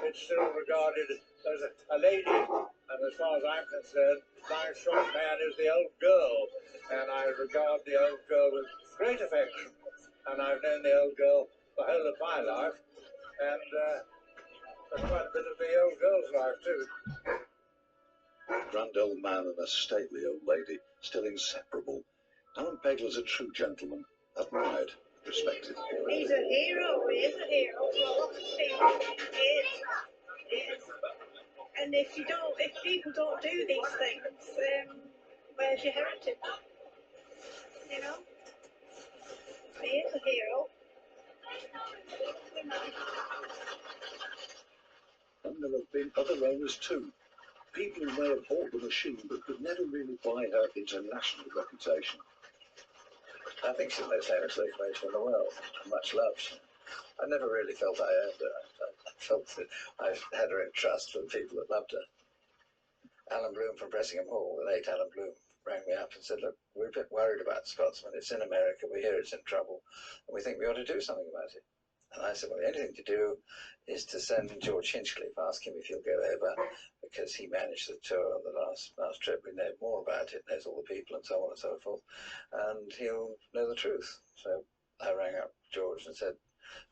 It's still regarded as a lady, and as far as I'm concerned, Flying Scotsman is the old girl, and I regard the old girl with great affection. and I've known the old girl the whole of my life, and quite a bit of the old girl's life too. Grand old man and a stately old lady, still inseparable. Alan Pegler's a true gentleman, admired, respected. He's a hero, he is a hero for a lot of people. He is. And if people don't do these things, where's your heritage? You know? He is a hero. And there have been other owners too. People who may have bought the machine but could never really buy her international reputation. I think she's the most famous locomotive in the world, and much loved. I never really felt I earned her. I felt that I had her in trust for the people that loved her. Alan Bloom from Bressingham Hall, the late Alan Bloom, rang me up and said, look, we're a bit worried about Scotsman. It's in America, we hear it's in trouble, and we think we ought to do something about it. And I said, well, the only thing to do is to send George Hinchcliffe, ask him if he'll go over, because he managed the tour on the last trip. We know more about it, knows all the people and so on and so forth, and he'll know the truth. So I rang up George and said,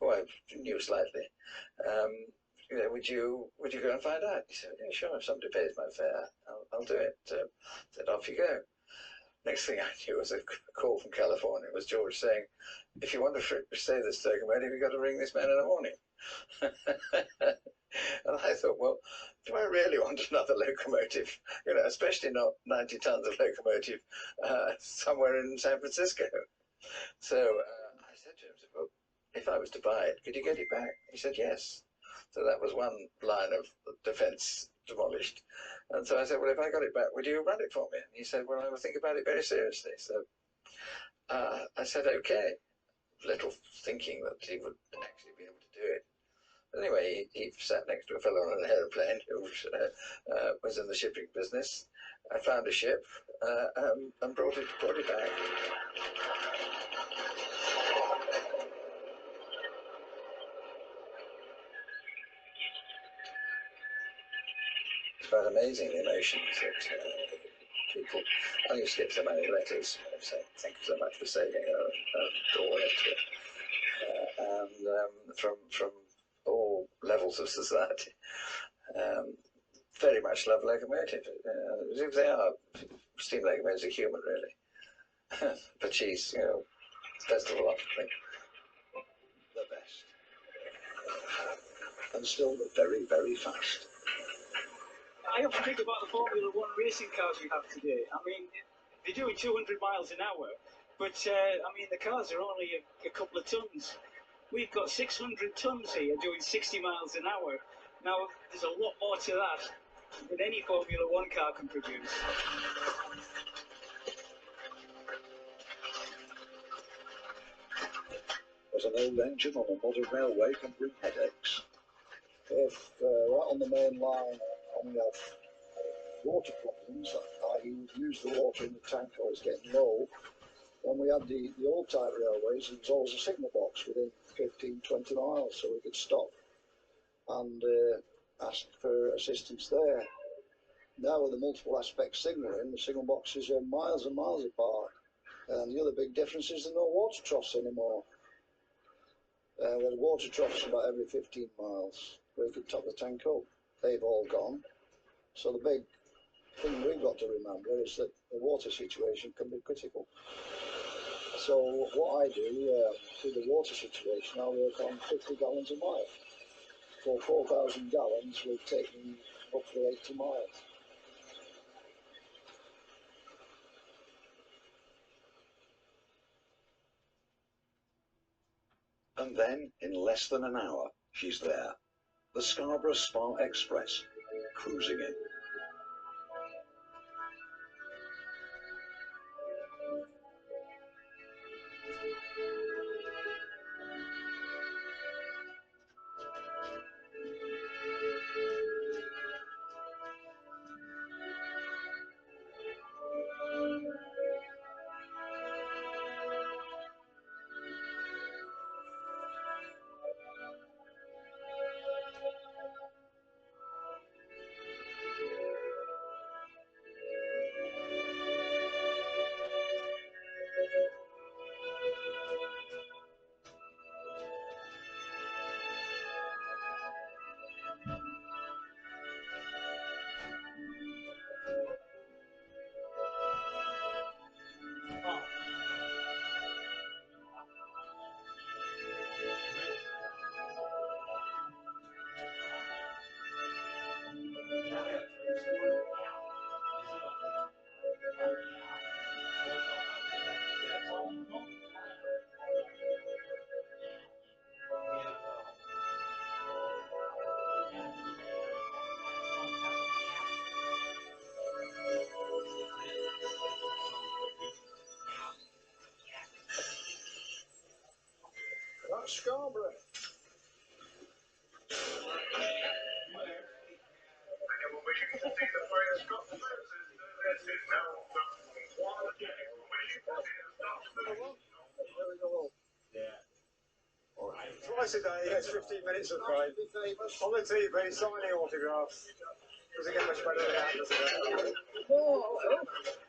oh, I knew slightly. You know, would you go and find out? He said, yeah, sure, if somebody pays my fare, I'll do it. Said, off you go. Next thing I knew was a call from California. It was George saying, if you want to stay this locomotive, you've got to ring this man in the morning. And I thought, well, do I really want another locomotive? You know, especially not 90 tons of locomotive somewhere in San Francisco. So I said to him, well, if I was to buy it, could you get it back? He said, yes. So that was one line of defence demolished. And so I said, well, if I got it back, would you run it for me? And he said, well, I will think about it very seriously. So I said, okay, little thinking that he would actually be able to do it. Anyway, he sat next to a fellow on an aeroplane who was in the shipping business. I found a ship and brought it back. It's quite amazing the emotions that people. I used to get so many letters saying thank you so much for saving her and all that, and from all levels of society. Very much love locomotive. They are steam locomotives are human, really. But she's, you know, best of all, The best. And still very, very fast. I often think about the Formula One racing cars we have today. I mean, they're doing 200 miles an hour, but I mean, the cars are only a couple of tons. We've got 600 tons here doing 60 miles an hour. Now, there's a lot more to that than any Formula One car can produce. As an old engine on a modern railway can bring headaches. If right on the main line and we have water problems, i.e. we've used the water in the tank or it's getting low, when we had the old type railways, there was always a signal box within 15-20 miles, so we could stop and ask for assistance there. Now with the multiple aspect signalling, the signal boxes are miles and miles apart, and the other big difference is there are no water troughs anymore. We had water troughs about every 15 miles where you could top the tank up. They've all gone. So the big thing we've got to remember is that the water situation can be critical. So what I do with the water situation, I work on 50 gallons a mile. For 4,000 gallons will take me roughly 80 miles. And then, in less than an hour, she's there. The Scarborough Spa Express, cruising in. at Scarborough. Twice a day, he gets 15 minutes of fame. On the TV, signing autographs. Doesn't get much better than that, does it? Oh, hello.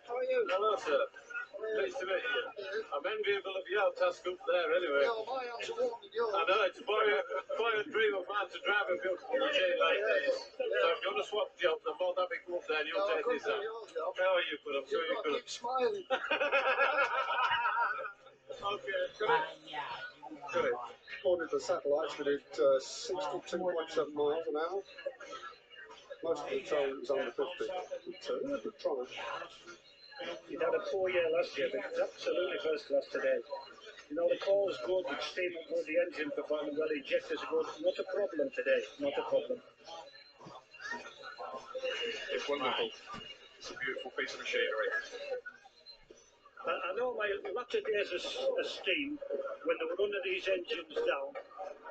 How are you? Hello, sir. Nice to meet you. I'm enviable of your task up there, anyway. Yeah, my hands are warm than yours. I know, it's quite a dream of mine to drive a beautiful machine like this. So if you want to swap jobs, I'm more than happy to come up there and you'll take this out. How are you, but I'm sure you could. Keep smiling. Okay, Good. According to the satellites, we did 62.7 miles an hour. Most of the time it was under 50. But, good try. He'd had a poor year last year, but he's absolutely first class today. You know, the core's good, the steam are good, the engine performing well, the injectors are good. Not a problem today, not a problem. It's wonderful. It's a beautiful piece of machinery. I know my latter days of steam, when they were running these engines down,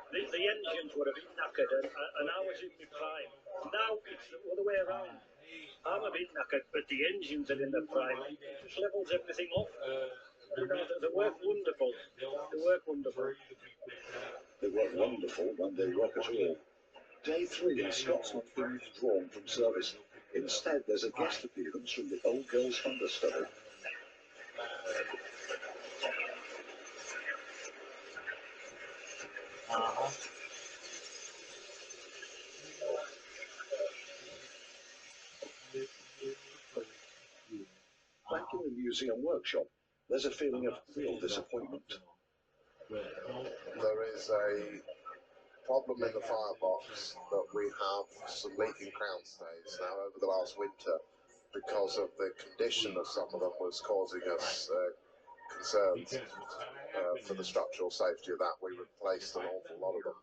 the engines were a bit knackered and I was in my prime. Now it's the other way around. I'm a bit knackered, but the engines are in the prime. It just levels everything off. You know, they work wonderful. They work wonderful. They work wonderful when they work at all. Day 3, the Scotsman been withdrawn from service. Instead, there's a guest appearance from the Old Girls Understudy. Back in the museum workshop, there's a feeling of real disappointment. There is a problem in the firebox that we have some leaking crown stays now over the last winter because of the condition of some of them was causing us concerns for the structural safety of that. We replaced an awful lot of them.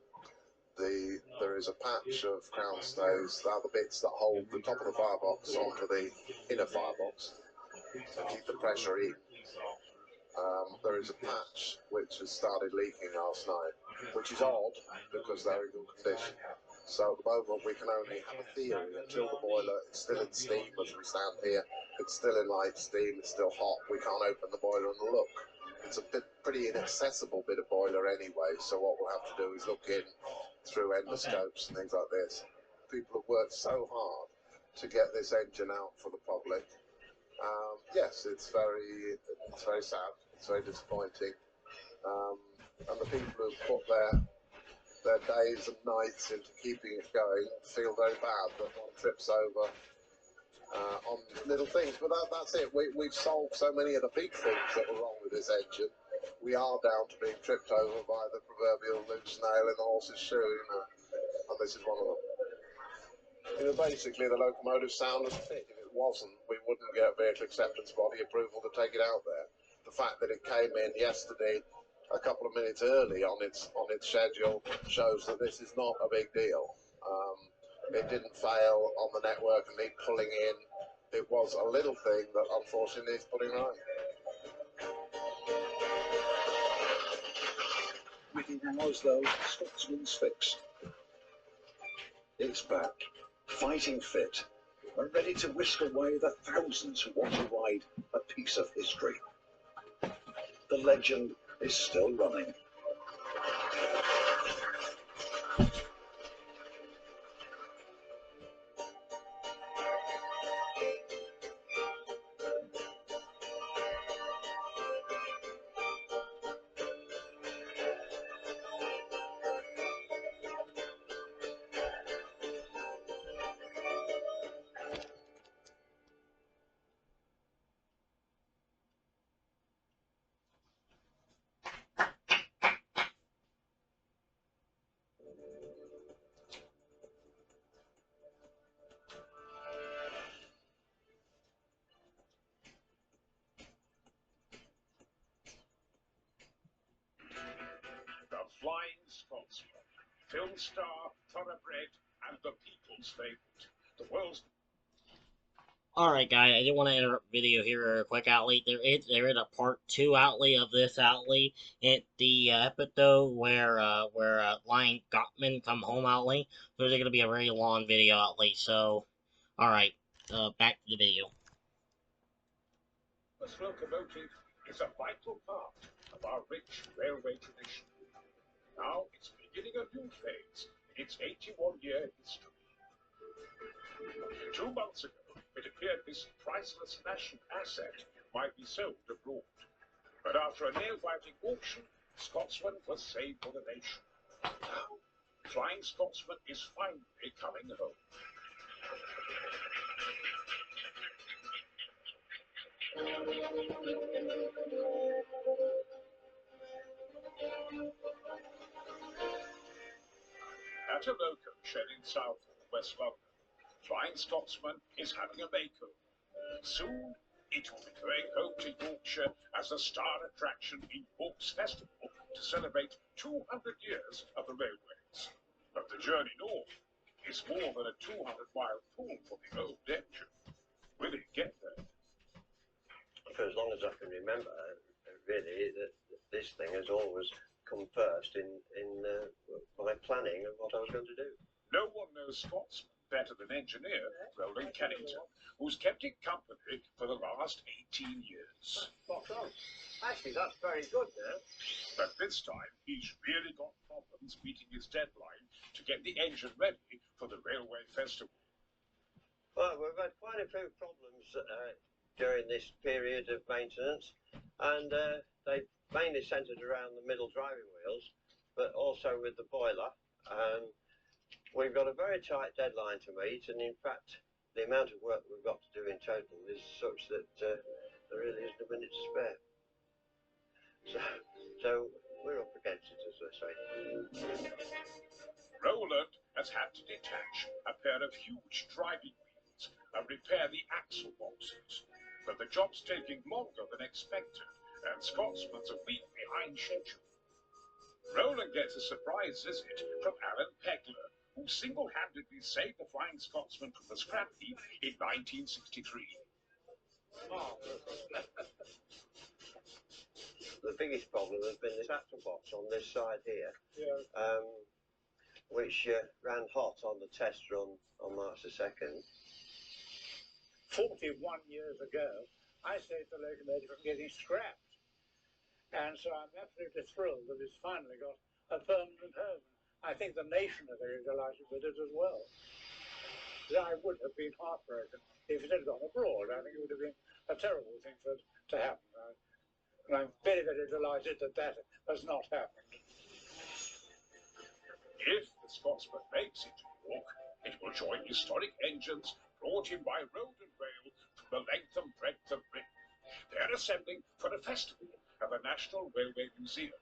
There is a patch of crown stays, they are the bits that hold the top of the firebox onto the inner firebox to keep the pressure in. There is a patch which has started leaking last night, which is odd because they're in good condition. So at the moment we can only have a theory until the boiler is still in steam as we stand here. It's still in light steam, it's still hot, we can't open the boiler and look. It's a pretty inaccessible bit of boiler anyway, so what we'll have to do is look in through endoscopes and things like this. People have worked so hard to get this engine out for the public. Yes, it's very sad, it's very disappointing. And the people who put their days and nights into keeping it going feel very bad that one trips over on little things. But that's it. We've solved so many of the big things that were wrong with this engine. We are down to being tripped over by the proverbial loose nail in the horse's shoe, and this is one of them. Basically, the locomotive sound and fit. If it wasn't, we wouldn't get vehicle acceptance body approval to take it out there. The fact that it came in yesterday a couple of minutes early on its schedule shows that this is not a big deal. It didn't fail on the network and need pulling in. It was a little thing that unfortunately needs putting right. Within hours, though, Scotsman's fixed. It's back, fighting fit, and ready to whisk away the thousands who want to ride a piece of history. The legend is still running. Flying Scotsman, film star, thoroughbred, and the people's favourite. The world's... Alright guys, I just want to interrupt the video here real quick, Outly. There is a part 2 Outly of this Outly. It's the episode where Lion Gottman come home Outly. So there's gonna be a very long video Outly, so alright, back to the video. This locomotive is a vital part of our rich railway tradition. Now it's beginning a new phase in its 81-year history. 2 months ago, it appeared this priceless national asset might be sold abroad. But after a nail-biting auction, Scotsman was saved for the nation. Now, Flying Scotsman is finally coming home. At a loco shed in Southall, West London, Flying Scotsman is having a makeover. Soon, it will be going home to Yorkshire as a star attraction in York's Festival to celebrate 200 years of the railways. But the journey north is more than a 200-mile pull for the old engine. Will it get there? For as long as I can remember, really, this thing has always come first in my planning of what I was going to do. No one knows Scotsman better than engineer Roland Kennington, who's kept it company for the last 18 years. Spot on. Actually, that's very good, though. But this time, he's really got problems meeting his deadline to get the engine ready for the Railway Festival. Well, we've had quite a few problems during this period of maintenance, and they mainly centred around the middle driving wheels, but also with the boiler. We've got a very tight deadline to meet, and in fact, the amount of work we've got to do in total is such that there really isn't a minute to spare. So we're up against it, as I say. Roland has had to detach a pair of huge driving wheels and repair the axle boxes, but the job's taking longer than expected, and Scotsman's a week behind schedule. Roland gets a surprise visit from Alan Pegler, who single-handedly saved the Flying Scotsman from the scrap heap in 1963. Oh. The biggest problem has been this axle box on this side here, which ran hot on the test run on March the 2nd. 41 years ago, I saved the locomotive from getting scrapped. And so I'm absolutely thrilled that it's finally got a permanent home. I think the nation are very delighted with it as well. I would have been heartbroken if it had gone abroad. I think it would have been a terrible thing for it to happen. And I'm very, very delighted that that has not happened. If the Scotsman makes it to York, it will join historic engines brought in by road and rail from the length and breadth of Britain. They're assembling for a festival at the National Railway Museum.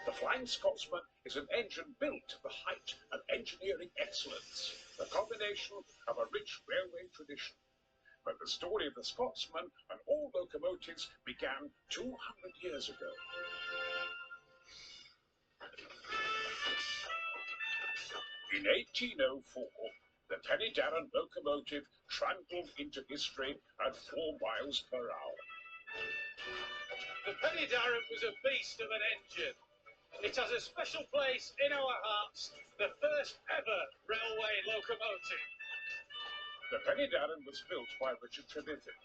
The Flying Scotsman is an engine built to the height of engineering excellence, a combination of a rich railway tradition. But the story of the Scotsman and all locomotives began 200 years ago. In 1804, the Penny Darren locomotive trampled into history at 4 miles per hour. The Penny Darren was a beast of an engine. It has a special place in our hearts, the first ever railway locomotive. The Penny Darren was built by Richard Trevithick.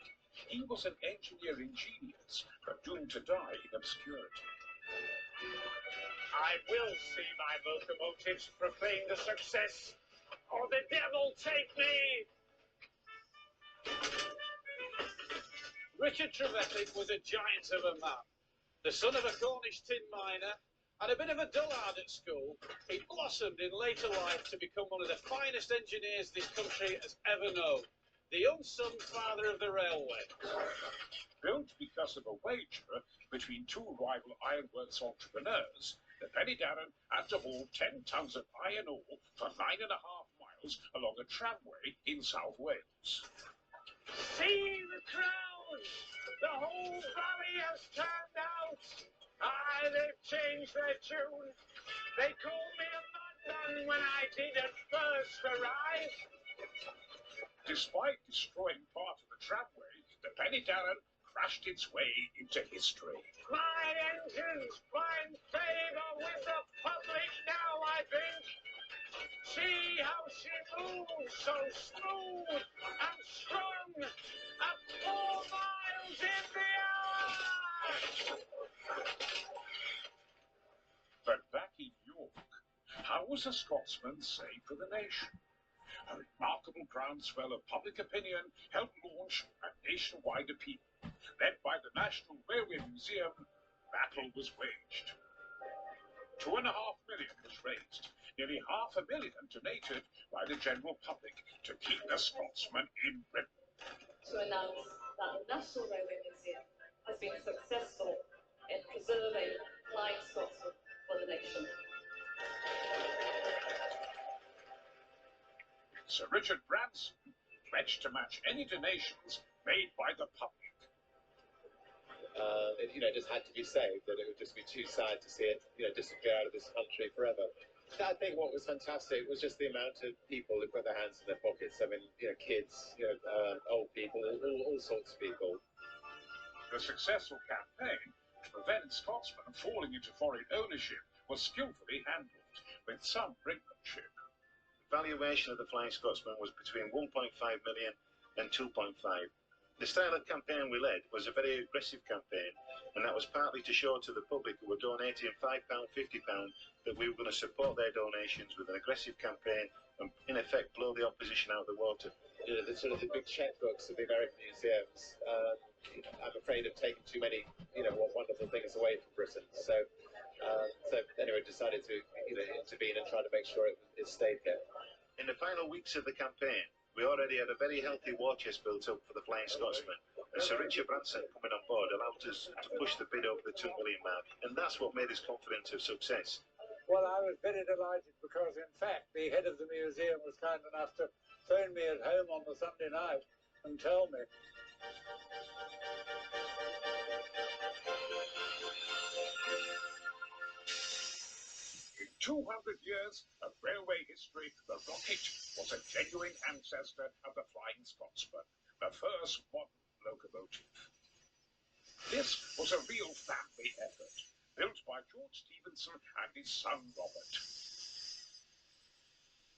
He was an engineering genius, but doomed to die in obscurity. I will see my locomotives proclaim the success, or the devil take me! Richard Trevithick was a giant of a man. The son of a Cornish tin miner, and a bit of a dullard at school, he blossomed in later life to become one of the finest engineers this country has ever known. The unsung father of the railway. Built because of a wager between 2 rival ironworks entrepreneurs, the Penny Darren had to haul 10 tons of iron ore for 9.5 miles along a tramway in South Wales. See the crowd! The whole valley has turned out! Aye, they've changed their tune. They called me a madman when I did at first arrive. Despite destroying part of the tramway, the Penny Darren crashed its way into history. My engines find favour with the public now, I think. See how she moves so smooth and strong at 4 miles in the hour. But back in York, how was a Scotsman saved for the nation? A remarkable groundswell of public opinion helped launch a nationwide appeal. Led by the National Railway Museum, battle was waged. $2.5 million was raised, nearly $500,000 donated by the general public to keep the Scotsman in Britain. To announce that the National Railway Museum has been successful in preserving Flying Scotsman for the nation. Sir Richard Branson pledged to match any donations made by the public. It just had to be saved, that it would just be too sad to see it, disappear out of this country forever. I think what was fantastic was just the amount of people who put their hands in their pockets. I mean, kids, old people, all sorts of people. The successful campaign to prevent Scotsmen falling into foreign ownership was skillfully handled, with some brinkmanship. The valuation of the Flying Scotsman was between 1.5 million and 2.5. The style of campaign we led was a very aggressive campaign, and that was partly to show to the public who were donating £5, £50 that we were going to support their donations with an aggressive campaign and, in effect, blow the opposition out of the water. The sort of the big checkbooks of the American museums, I'm afraid, have taken too many, wonderful things away from Britain. So anyway, decided to, intervene and try to make sure it stayed here. In the final weeks of the campaign, we already had a very healthy war chest built up for the Flying Scotsman, and Sir Richard Branson coming on board allowed us to push the bid over the £2 million mark, and that's what made us confident of success. Well, I was very delighted because, in fact, the head of the museum was kind enough to phone me at home on the Sunday night and tell me. 200 years of railway history, the Rocket was a genuine ancestor of the Flying Scotsman, the first modern locomotive. This was a real family effort, built by George Stephenson and his son Robert.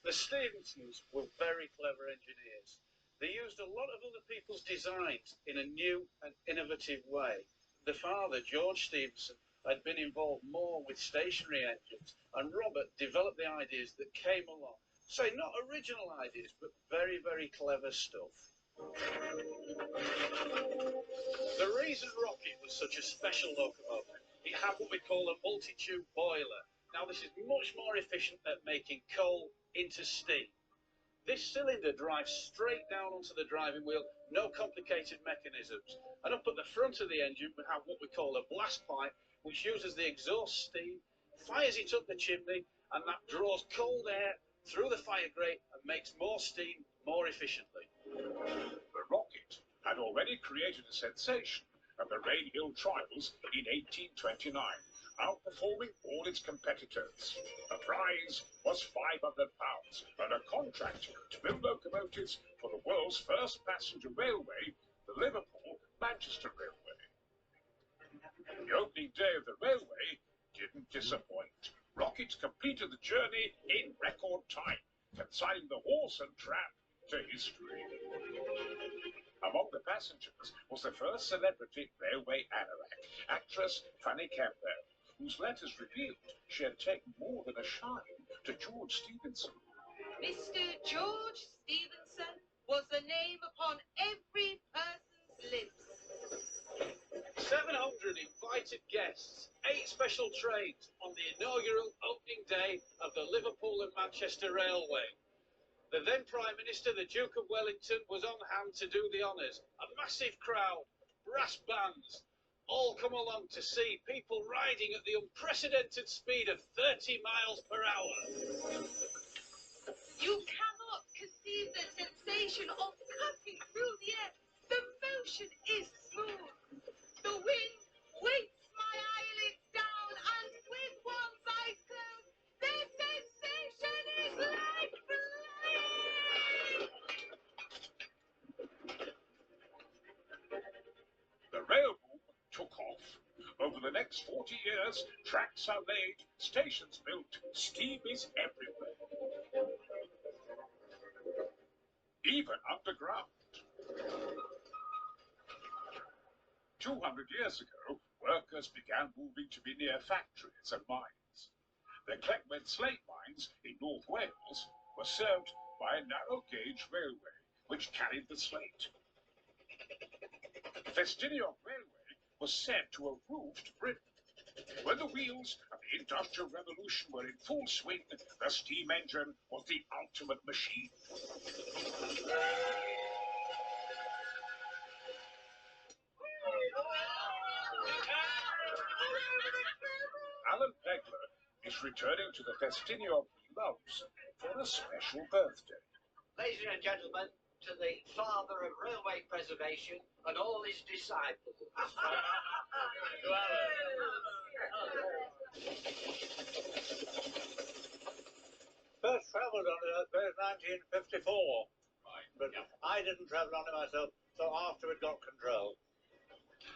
The Stephensons were very clever engineers. They used a lot of other people's designs in a new and innovative way. The father, George Stephenson, had been involved more with stationary engines, and Robert developed the ideas that came along. So not original ideas, but very, very clever stuff. The reason Rocket was such a special locomotive, it had what we call a multi-tube boiler. Now this is much more efficient at making coal into steam. This cylinder drives straight down onto the driving wheel, no complicated mechanisms. And up at the front of the engine we have what we call a blast pipe, which uses the exhaust steam, fires it up the chimney, and that draws cold air through the fire grate and makes more steam more efficiently. The Rocket had already created a sensation at the Rainhill trials in 1829, outperforming all its competitors. The prize was £500 and a contract to build locomotives for the world's first passenger railway, the Liverpool-Manchester Railway. The opening day of the railway didn't disappoint. Rocket completed the journey in record time, consigning the horse and trap to history. Among the passengers was the first celebrity railway anorak, actress Fanny Campbell, whose letters revealed she had taken more than a shine to George Stephenson. Mr. George Stephenson was the name upon every person's lips. 700 invited guests, 8 special trains on the inaugural opening day of the Liverpool and Manchester Railway. The then Prime Minister, the Duke of Wellington, was on hand to do the honours. A massive crowd, brass bands, all come along to see people riding at the unprecedented speed of 30 miles per hour. You cannot conceive the sensation of cutting through the air. The motion is smooth. The wind weights my eyelids down, and with one's eyes closed, the sensation is like flying. Over the next 40 years, tracks are laid, stations built, steam is everywhere. Even underground. 200 years ago, workers began moving to be near factories and mines. The Clegmed slate mines in North Wales were served by a narrow-gauge railway which carried the slate. The Festiniog Railway was said to have roofed Britain. When the wheels of the Industrial Revolution were in full swing, the steam engine was the ultimate machine. Alan Pegler is returning to the Festiniog he loves for a special birthday. Ladies and gentlemen, to the father of railway preservation and all his disciples. First travelled on it, I suppose, 1954. Right. But I didn't travel on it myself until after it got control.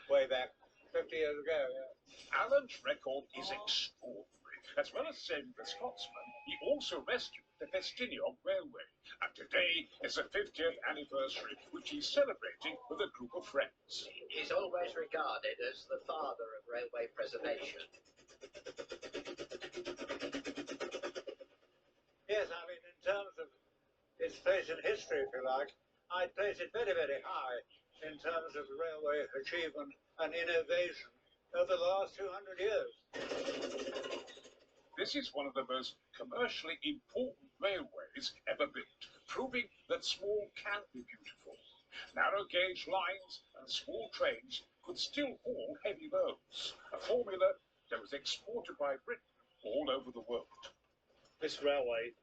Way back, 50 years ago, yeah. Alan's record is extraordinary. As well as saving the Scotsman, he also rescued the Festiniog Railway. And today is the 50th anniversary, which he's celebrating with a group of friends. He's always regarded as the father of railway preservation. Yes, I mean, in terms of its place in history, if you like, I'd place it very, very high in terms of railway achievement and innovation over the last 200 years. This is one of the most commercially important railways ever built, proving that small can be beautiful. Narrow gauge lines and small trains could still haul heavy loads, a formula that was exported by Britain all over the world. This railway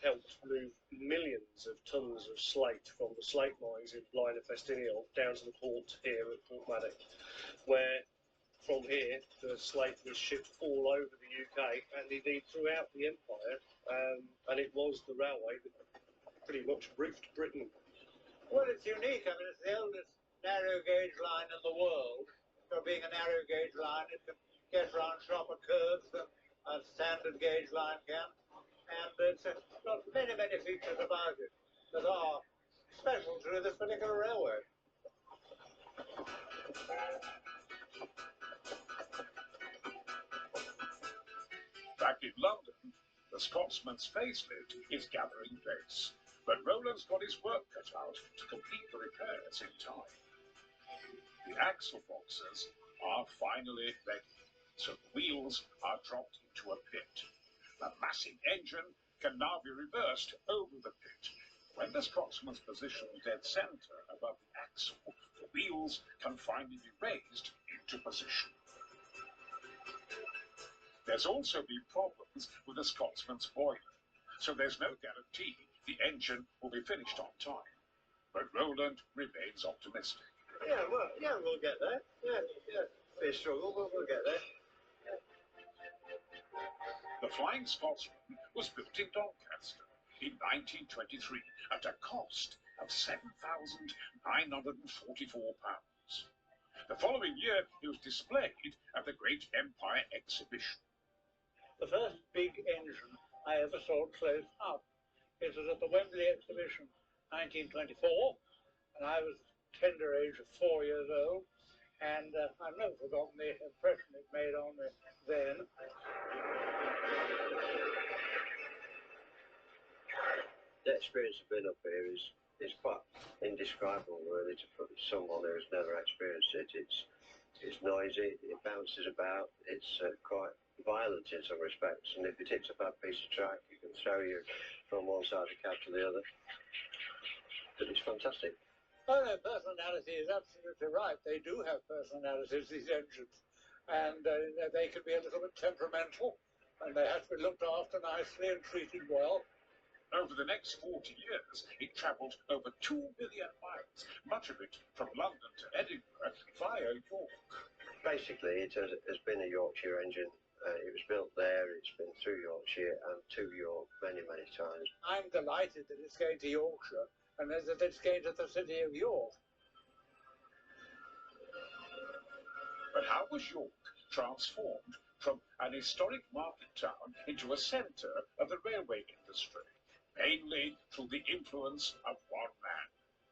helped move millions of tons of slate from the slate mines in Blaen and Festiniog down to the port here at Portmadoc, where from here the slate was shipped all over the UK and indeed throughout the empire, and it was the railway that pretty much roofed Britain. Well, it's unique. I mean, it's the oldest narrow gauge line in the world. So being a narrow gauge line, it can get around sharper curves than a standard gauge line can. And it's got many, many features about it that are special to this particular railway. Back in London, the Scotsman's facelift is gathering pace, but Roland's got his work cut out to complete the repairs in time. The axle boxes are finally ready, so the wheels are dropped into a pit. The massive engine can now be reversed over the pit. When the Scotsman's positioned dead centre above the axle, the wheels can finally be raised into position. There's also been problems with the Scotsman's boiler, so there's no guarantee the engine will be finished on time. But Roland remains optimistic. Yeah, well, yeah, we'll get there. Yeah. Be a struggle, but we'll get there. The Flying Scotsman was built in Doncaster in 1923 at a cost of £7,944. The following year, it was displayed at the Great Empire Exhibition. The first big engine I ever saw close up. It was at the Wembley Exhibition, 1924, and I was tender age of 4 years old, and I've never forgotten the impression it made on me then. The experience of being up here is quite indescribable, really, for someone who's never experienced it. It's noisy, it bounces about, it's quite violent in some respects, and if it hits a bad piece of track, it can throw you from one side of the cab to the other. But it's fantastic. Oh no, personality is absolutely right. They do have personalities, these engines, and they can be a little bit temperamental, and they have to be looked after nicely and treated well. Over the next 40 years, it travelled over 2 million miles, much of it from London to Edinburgh via York. Basically, it has been a Yorkshire engine. It was built there, it's been through Yorkshire and to York many, many times. I'm delighted that it's going to Yorkshire and that it's going to the city of York. But how was York transformed from an historic market town into a centre of the railway industry, mainly through the influence of one man,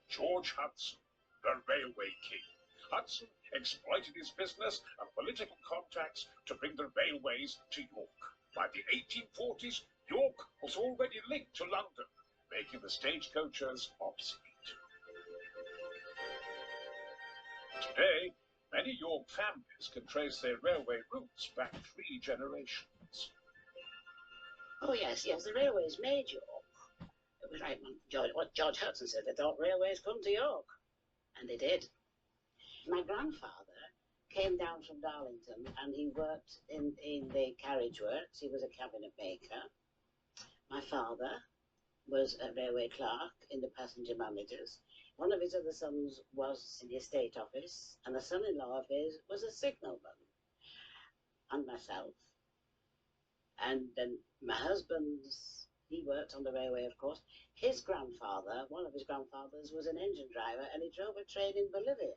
George Hudson, the Railway King. Hudson exploited his business and political contacts to bring the railways to York. By the 1840s, York was already linked to London, making the stagecoaches obsolete. Today, many York families can trace their railway routes back 3 generations. Oh yes, the railways made York. It was right when George Hudson said they thought railways come to York. And they did. My grandfather came down from Darlington and he worked in the carriage works. He was a cabinet maker. My father was a railway clerk in the passenger managers. One of his other sons was in the estate office, and a son-in-law of his was a signalman, and myself. And then my husband's, he worked on the railway, of course. His grandfather, one of his grandfathers, was an engine driver, and he drove a train in Bolivia.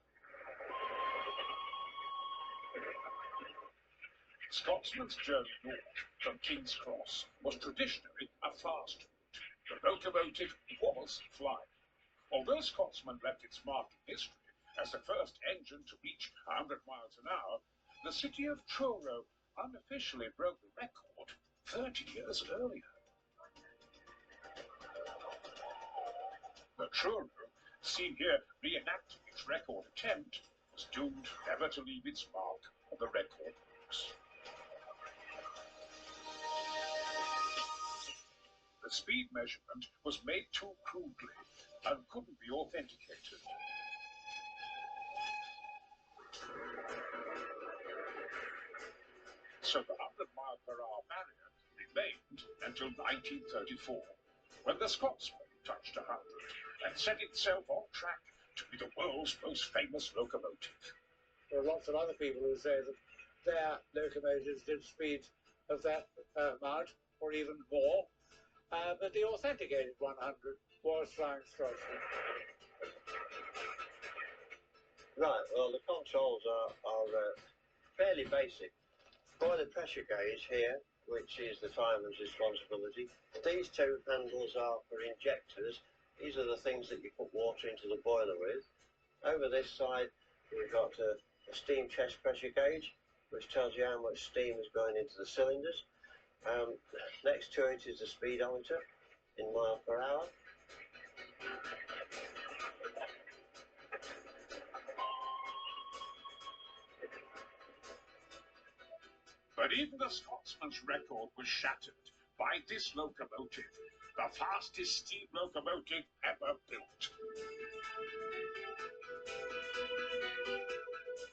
Scotsman's journey north from King's Cross was traditionally a fast route. The locomotive was flying. Although Scotsman left its mark in history as the first engine to reach 100 miles an hour, the city of Truro unofficially broke the record 30 years earlier. The Truro, seen here reenacting its record attempt, was doomed never to leave its mark on the record books. The speed measurement was made too crudely and couldn't be authenticated. So the 100-mile-per-hour barrier remained until 1934, when the Scotsman touched 100 and set itself on track to be the world's most famous locomotive. There are lots of other people who say that their locomotives did speed of that amount or even more, but the authenticated 100 was Flying Scotsman. Right, well, the controls are fairly basic. Boiler pressure gauge here, which is the fireman's responsibility. These 2 handles are for injectors. These are the things that you put water into the boiler with. Over this side, we've got a steam chest pressure gauge, which tells you how much steam is going into the cylinders. Next to it is the speedometer in miles per hour. But even the Scotsman's record was shattered by this locomotive, the fastest steam locomotive ever built.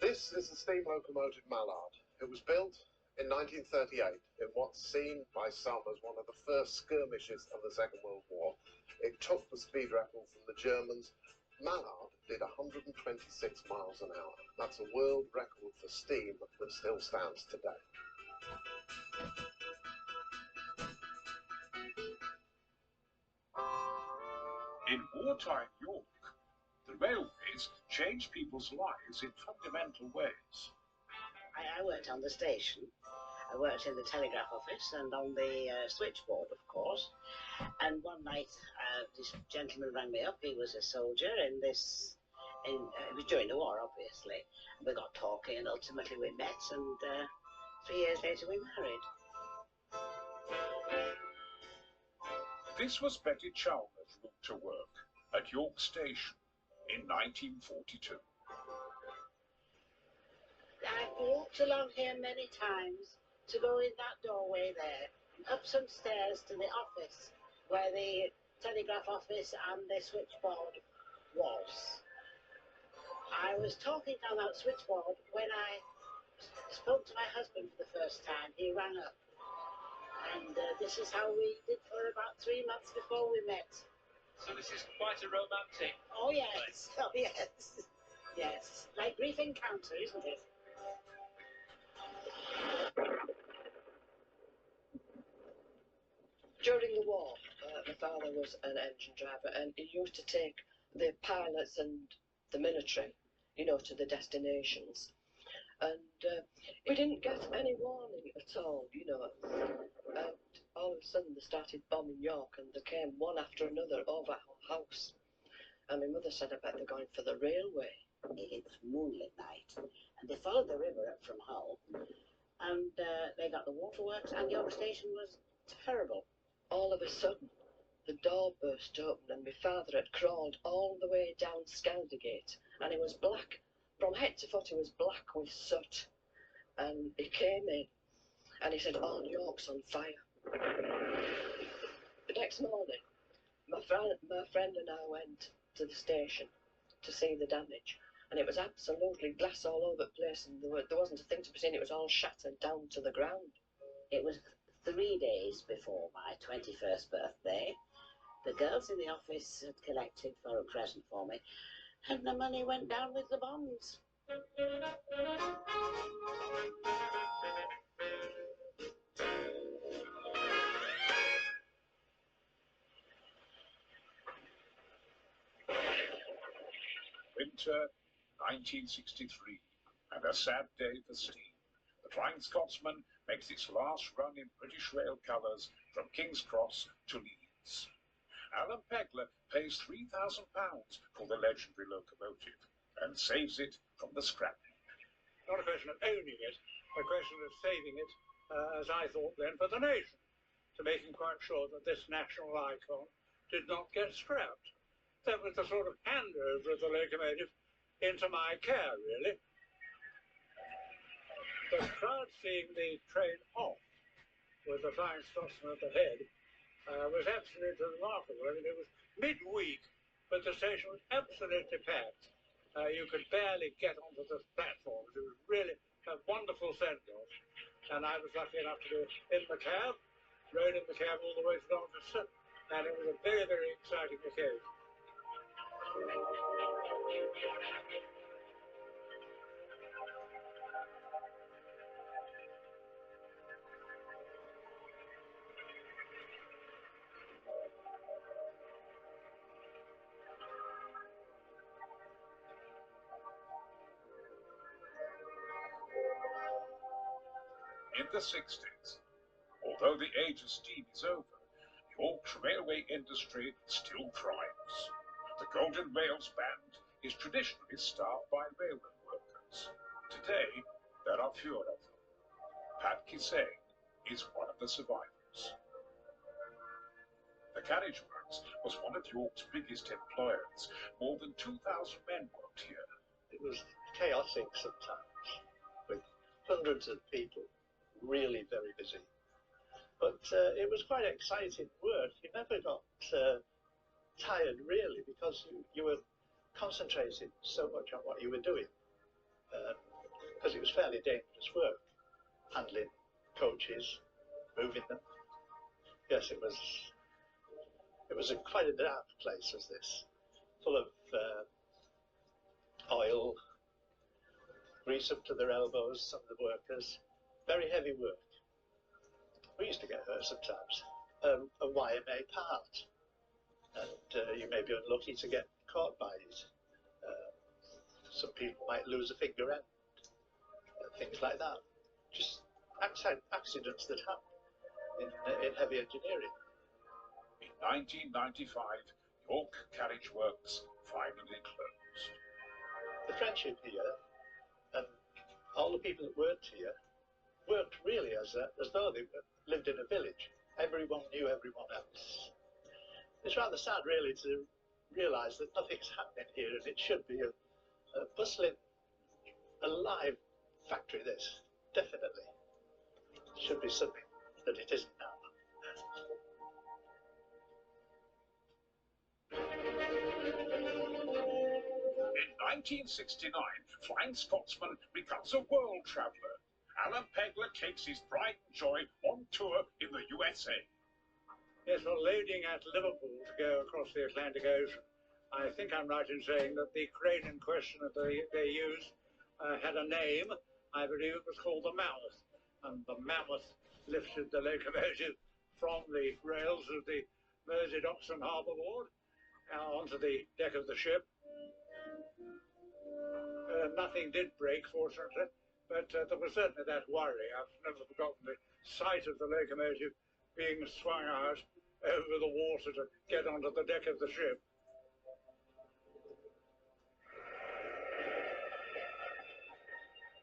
This is the steam locomotive Mallard. It was built in 1938 in what's seen by some as one of the first skirmishes of the Second World War. It took the speed record from the Germans. Mallard did 126 miles an hour. That's a world record for steam that still stands today. In wartime York, the railways changed people's lives in fundamental ways. I worked on the station. I worked in the telegraph office and on the switchboard, of course. And one night, this gentleman rang me up. He was a soldier in this. It was during the war, obviously. We got talking, and ultimately we met. And 3 years later, we married. This was Betty Chalmers' route to work at York Station in 1942. I've walked along here many times to go in that doorway there, up some stairs to the office where the telegraph office and the switchboard was. I was talking down that switchboard when I spoke to my husband for the first time. He rang up. And this is how we did for about 3 months before we met. So this is quite a romantic. Oh yes, oh yes, yes. Like Brief Encounter, isn't it? During the war, my father was an engine driver, and he used to take the pilots and the military, to the destinations. And we didn't get any warning at all, you know. And all of a sudden they started bombing York, and they came one after another over our house. And my mother said, I bet they're going for the railway. It was moonlit night, and they followed the river up from Hull, and they got the waterworks, and York Station was terrible. All of a sudden, the door burst open, and my father had crawled all the way down Skeldergate, and he was black. From head to foot, he was black with soot. And he came in, and he said, all York's on fire. The next morning, my friend and I went to the station to see the damage, and it was absolutely glass all over the place, and there wasn't a thing to be seen. It was all shattered down to the ground. It was 3 days before my 21st birthday. The girls in the office had collected for a present for me, and the money went down with the bombs. Winter 1963, and a sad day for steam. The Flying Scotsman makes its last run in British Rail colours from King's Cross to Leeds. Alan Pegler pays £3,000 for the legendary locomotive and saves it from the scrap heap. Not a question of owning it, a question of saving it, as I thought then, for the nation, to making quite sure that this national icon did not get scrapped. That was the sort of handover of the locomotive into my care, really. The crowd seeing the train off with the Flying Scotsman at the head was absolutely remarkable. I mean, it was midweek, but the station was absolutely packed. You could barely get onto the platforms. It was really a wonderful send-off. And I was lucky enough to be in the cab, rode in the cab all the way to Doncaster, and it was a very, very exciting occasion. In the 60s, although the age of steam is over, York's railway industry still thrives. The Golden Rails Band is traditionally staffed by railway workers. Today, there are fewer of them. Pat Kissane is one of the survivors. The carriage works was one of York's biggest employers. More than 2,000 men worked here. It was chaotic sometimes, with hundreds of people, really very busy. But it was quite exciting work. You never got tired, really, because you were concentrated so much on what you were doing. Because it was fairly dangerous work, handling coaches, moving them. Yes, it was quite a dark place, was this, full of oil, grease up to their elbows, some of the workers, very heavy work. We used to get hurt sometimes. A wire may part, and you may be unlucky to get caught by it. Some people might lose a finger end, things like that. Just accidents that happen in heavy engineering. In 1995, York Carriage Works finally closed. The friendship here, and all the people that worked here, worked really as though they lived in a village. Everyone knew everyone else. It's rather sad, really, to realise that nothing's happening here, and it should be a bustling, alive factory, this, definitely. It should be something that it isn't now. In 1969, Flying Scotsman becomes a world traveller. Alan Pegler takes his pride and joy on tour in the USA. Yes, well, loading at Liverpool to go across the Atlantic Ocean, I think I'm right in saying that the crane in question that they used had a name. I believe it was called the Mammoth, and the Mammoth lifted the locomotive from the rails of the Mersey Docks and Harbour Ward onto the deck of the ship. Nothing did break, fortunately, but there was certainly that worry. I've never forgotten the sight of the locomotive being swung out over the water to get onto the deck of the ship.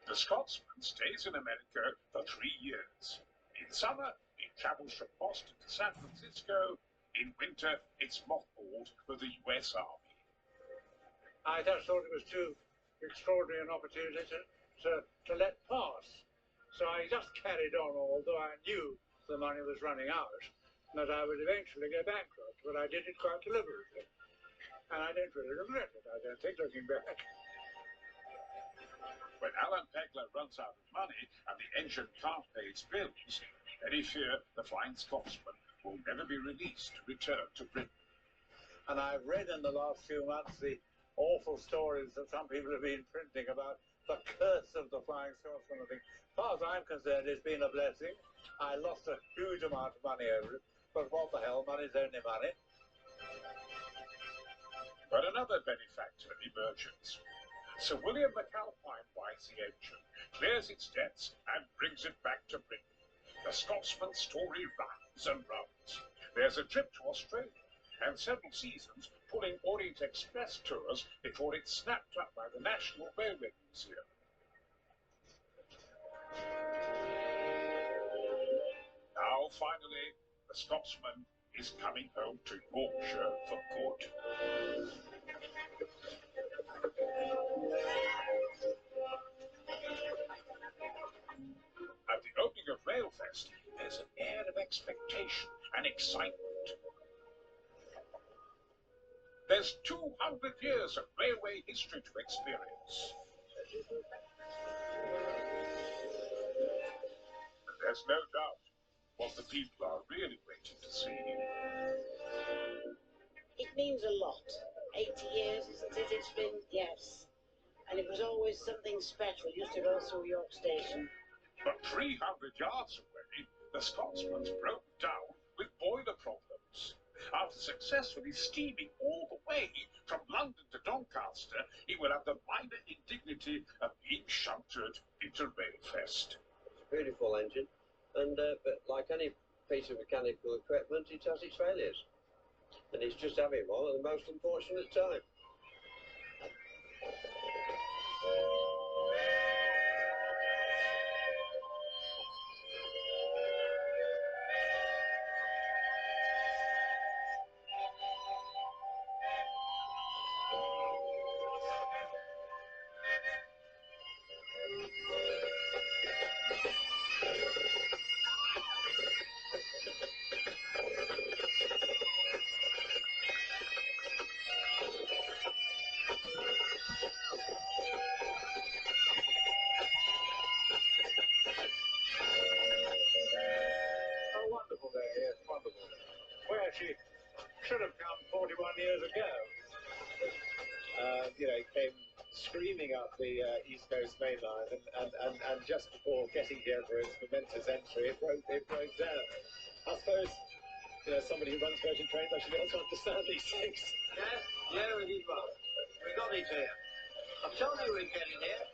The Scotsman stays in America for 3 years. In summer, it travels from Boston to San Francisco. In winter, it's mothballed for the US Army. I just thought it was too extraordinary an opportunity to let pass. So I just carried on, although I knew the money was running out, that I would eventually go bankrupt. But I did it quite deliberately. And I don't really regret it, I don't think, looking back. When Alan Pegler runs out of money and the engine can't pay its bills, any fear the Flying Scotsman will never be released to return to Britain. And I've read in the last few months the awful stories that some people have been printing about the curse of the Flying Scotsman. I think, as far as I'm concerned, it's been a blessing. I lost a huge amount of money over it, but what the hell, money's only money. But another benefactor emerges. Sir William McAlpine buys the engine, clears its debts, and brings it back to Britain. The Scotsman's story runs and runs. There's a trip to Australia, and several seasons pulling Orient Express tours before it's snapped up by the National Railway Museum. Now, finally, the Scotsman is coming home to Yorkshire for good. At the opening of Railfest, there's an air of expectation and excitement. There's 200 years of railway history to experience. And there's no doubt what the people are really waiting to see. It means a lot. 80 years, isn't it? It's been, yes. And it was always something special. Used to go through York Station. But 300 yards away, the Scotsman's broke down with boiler problems. After successfully steaming all the way from London to Doncaster, he will have the minor indignity of being shunted into Railfest. It's a beautiful engine, and but like any piece of mechanical equipment, it has its failures. And it's just having one at the most unfortunate time. Oh, wonderful day, yes, wonderful. Where she should have come 41 years ago. He came screaming up the East Coast main line, and just before getting here for its momentous entry, it broke down. I suppose, somebody who runs Virgin Trains actually does understand these things. Yeah, we did well. We got it here. I told you we'd get it here.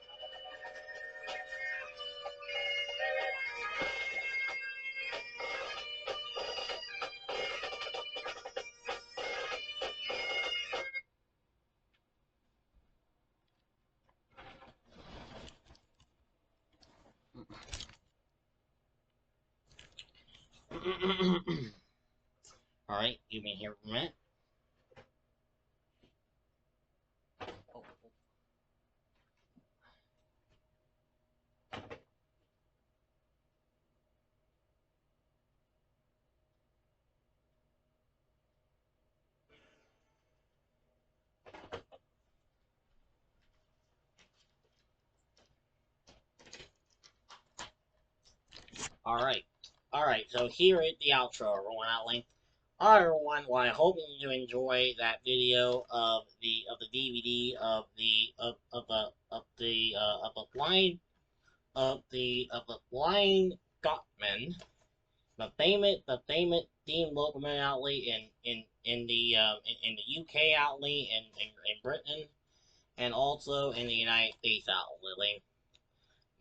Alright, you've been here for a minute. Alright, so here at the outro, everyone outline. Alright everyone, well I hope you enjoy that video of the DVD of the blind Gottman, the famous steam locomotive outlet in the UK outlet in Britain, and also in the United States outlet.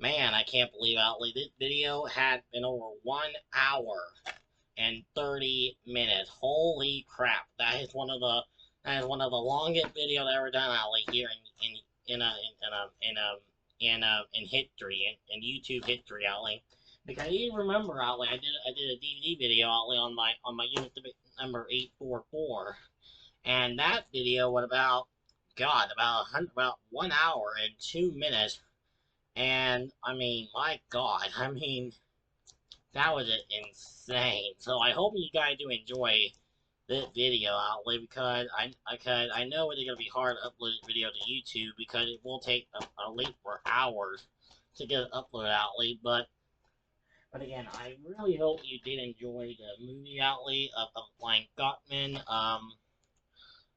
Man, I can't believe outly this video had been over 1 hour and 30 minutes. Holy crap! That is one of the longest videos I've ever done outly here in history in YouTube history outly. Because you remember outly I did a DVD video outly on my unit number 844, and that video was about 1 hour and 2 minutes. And I mean, my God, I mean, that was insane. So I hope you guys do enjoy this video outlay, because I know it's gonna be hard to upload this video to YouTube because it will take a leap for hours to get it uploaded outlay. But again, I really hope you did enjoy the movie outlay of Flying Scotsman.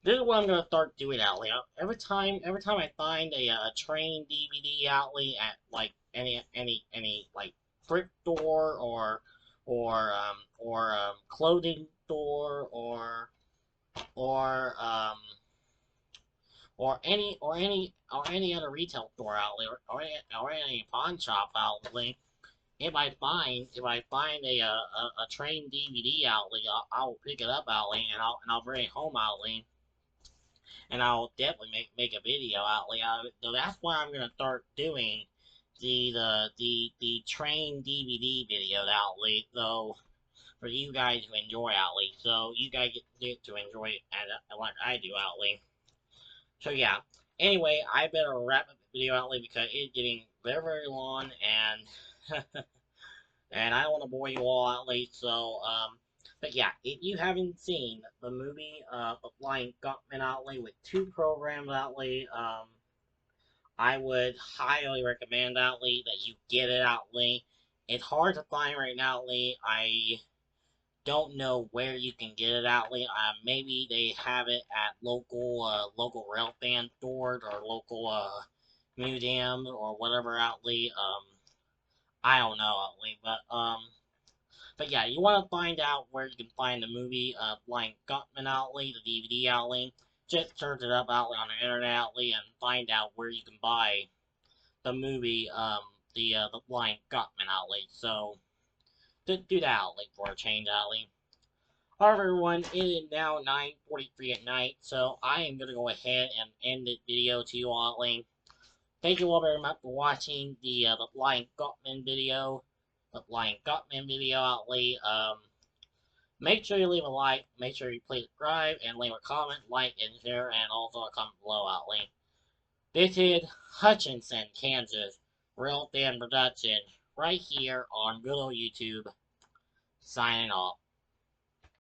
This is what I'm gonna start doing outly. Every time I find a train DVD outlet at like any like thrift store or clothing store or or any other retail store outlet or any pawn shop outlet. If I find a train DVD outlet, I'll pick it up outlet and I'll bring it home outlet, and I'll definitely make a video outlet out of it. So that's why I'm gonna start doing the train DVD video outlet, so for you guys to enjoy outlet. So you guys get to enjoy it like I do outlet. So yeah. Anyway, I better wrap up the video outlet because it's getting very long, and and I don't want to bore you all outlet. So but yeah, if you haven't seen the movie Flying Scotsman outlay with 2 programs outlay, I would highly recommend outlay that you get it outlay. It's hard to find right now outlay. I don't know where you can get it outlay. Maybe they have it at local rail fan stores or local museums or whatever outlay. I don't know outlay, but yeah, you want to find out where you can find the movie Flying Scotsman outlet, the DVD outlet. Just search it up outlet on the internet outlet and find out where you can buy the movie the Flying Scotsman outlet. So do that outlet for a change outlet. Alright everyone, it is now 9:43 at night, so I am gonna go ahead and end this video to you all outlet. Thank you all very much for watching the Flying Scotsman video. The Flying Scotsman video outlet. Make sure you leave a like, make sure you please subscribe, and leave a comment, like, and share, and also a comment below outlet. This is Hutchinson, Kansas, Real Fan Production, right here on good old YouTube, signing off.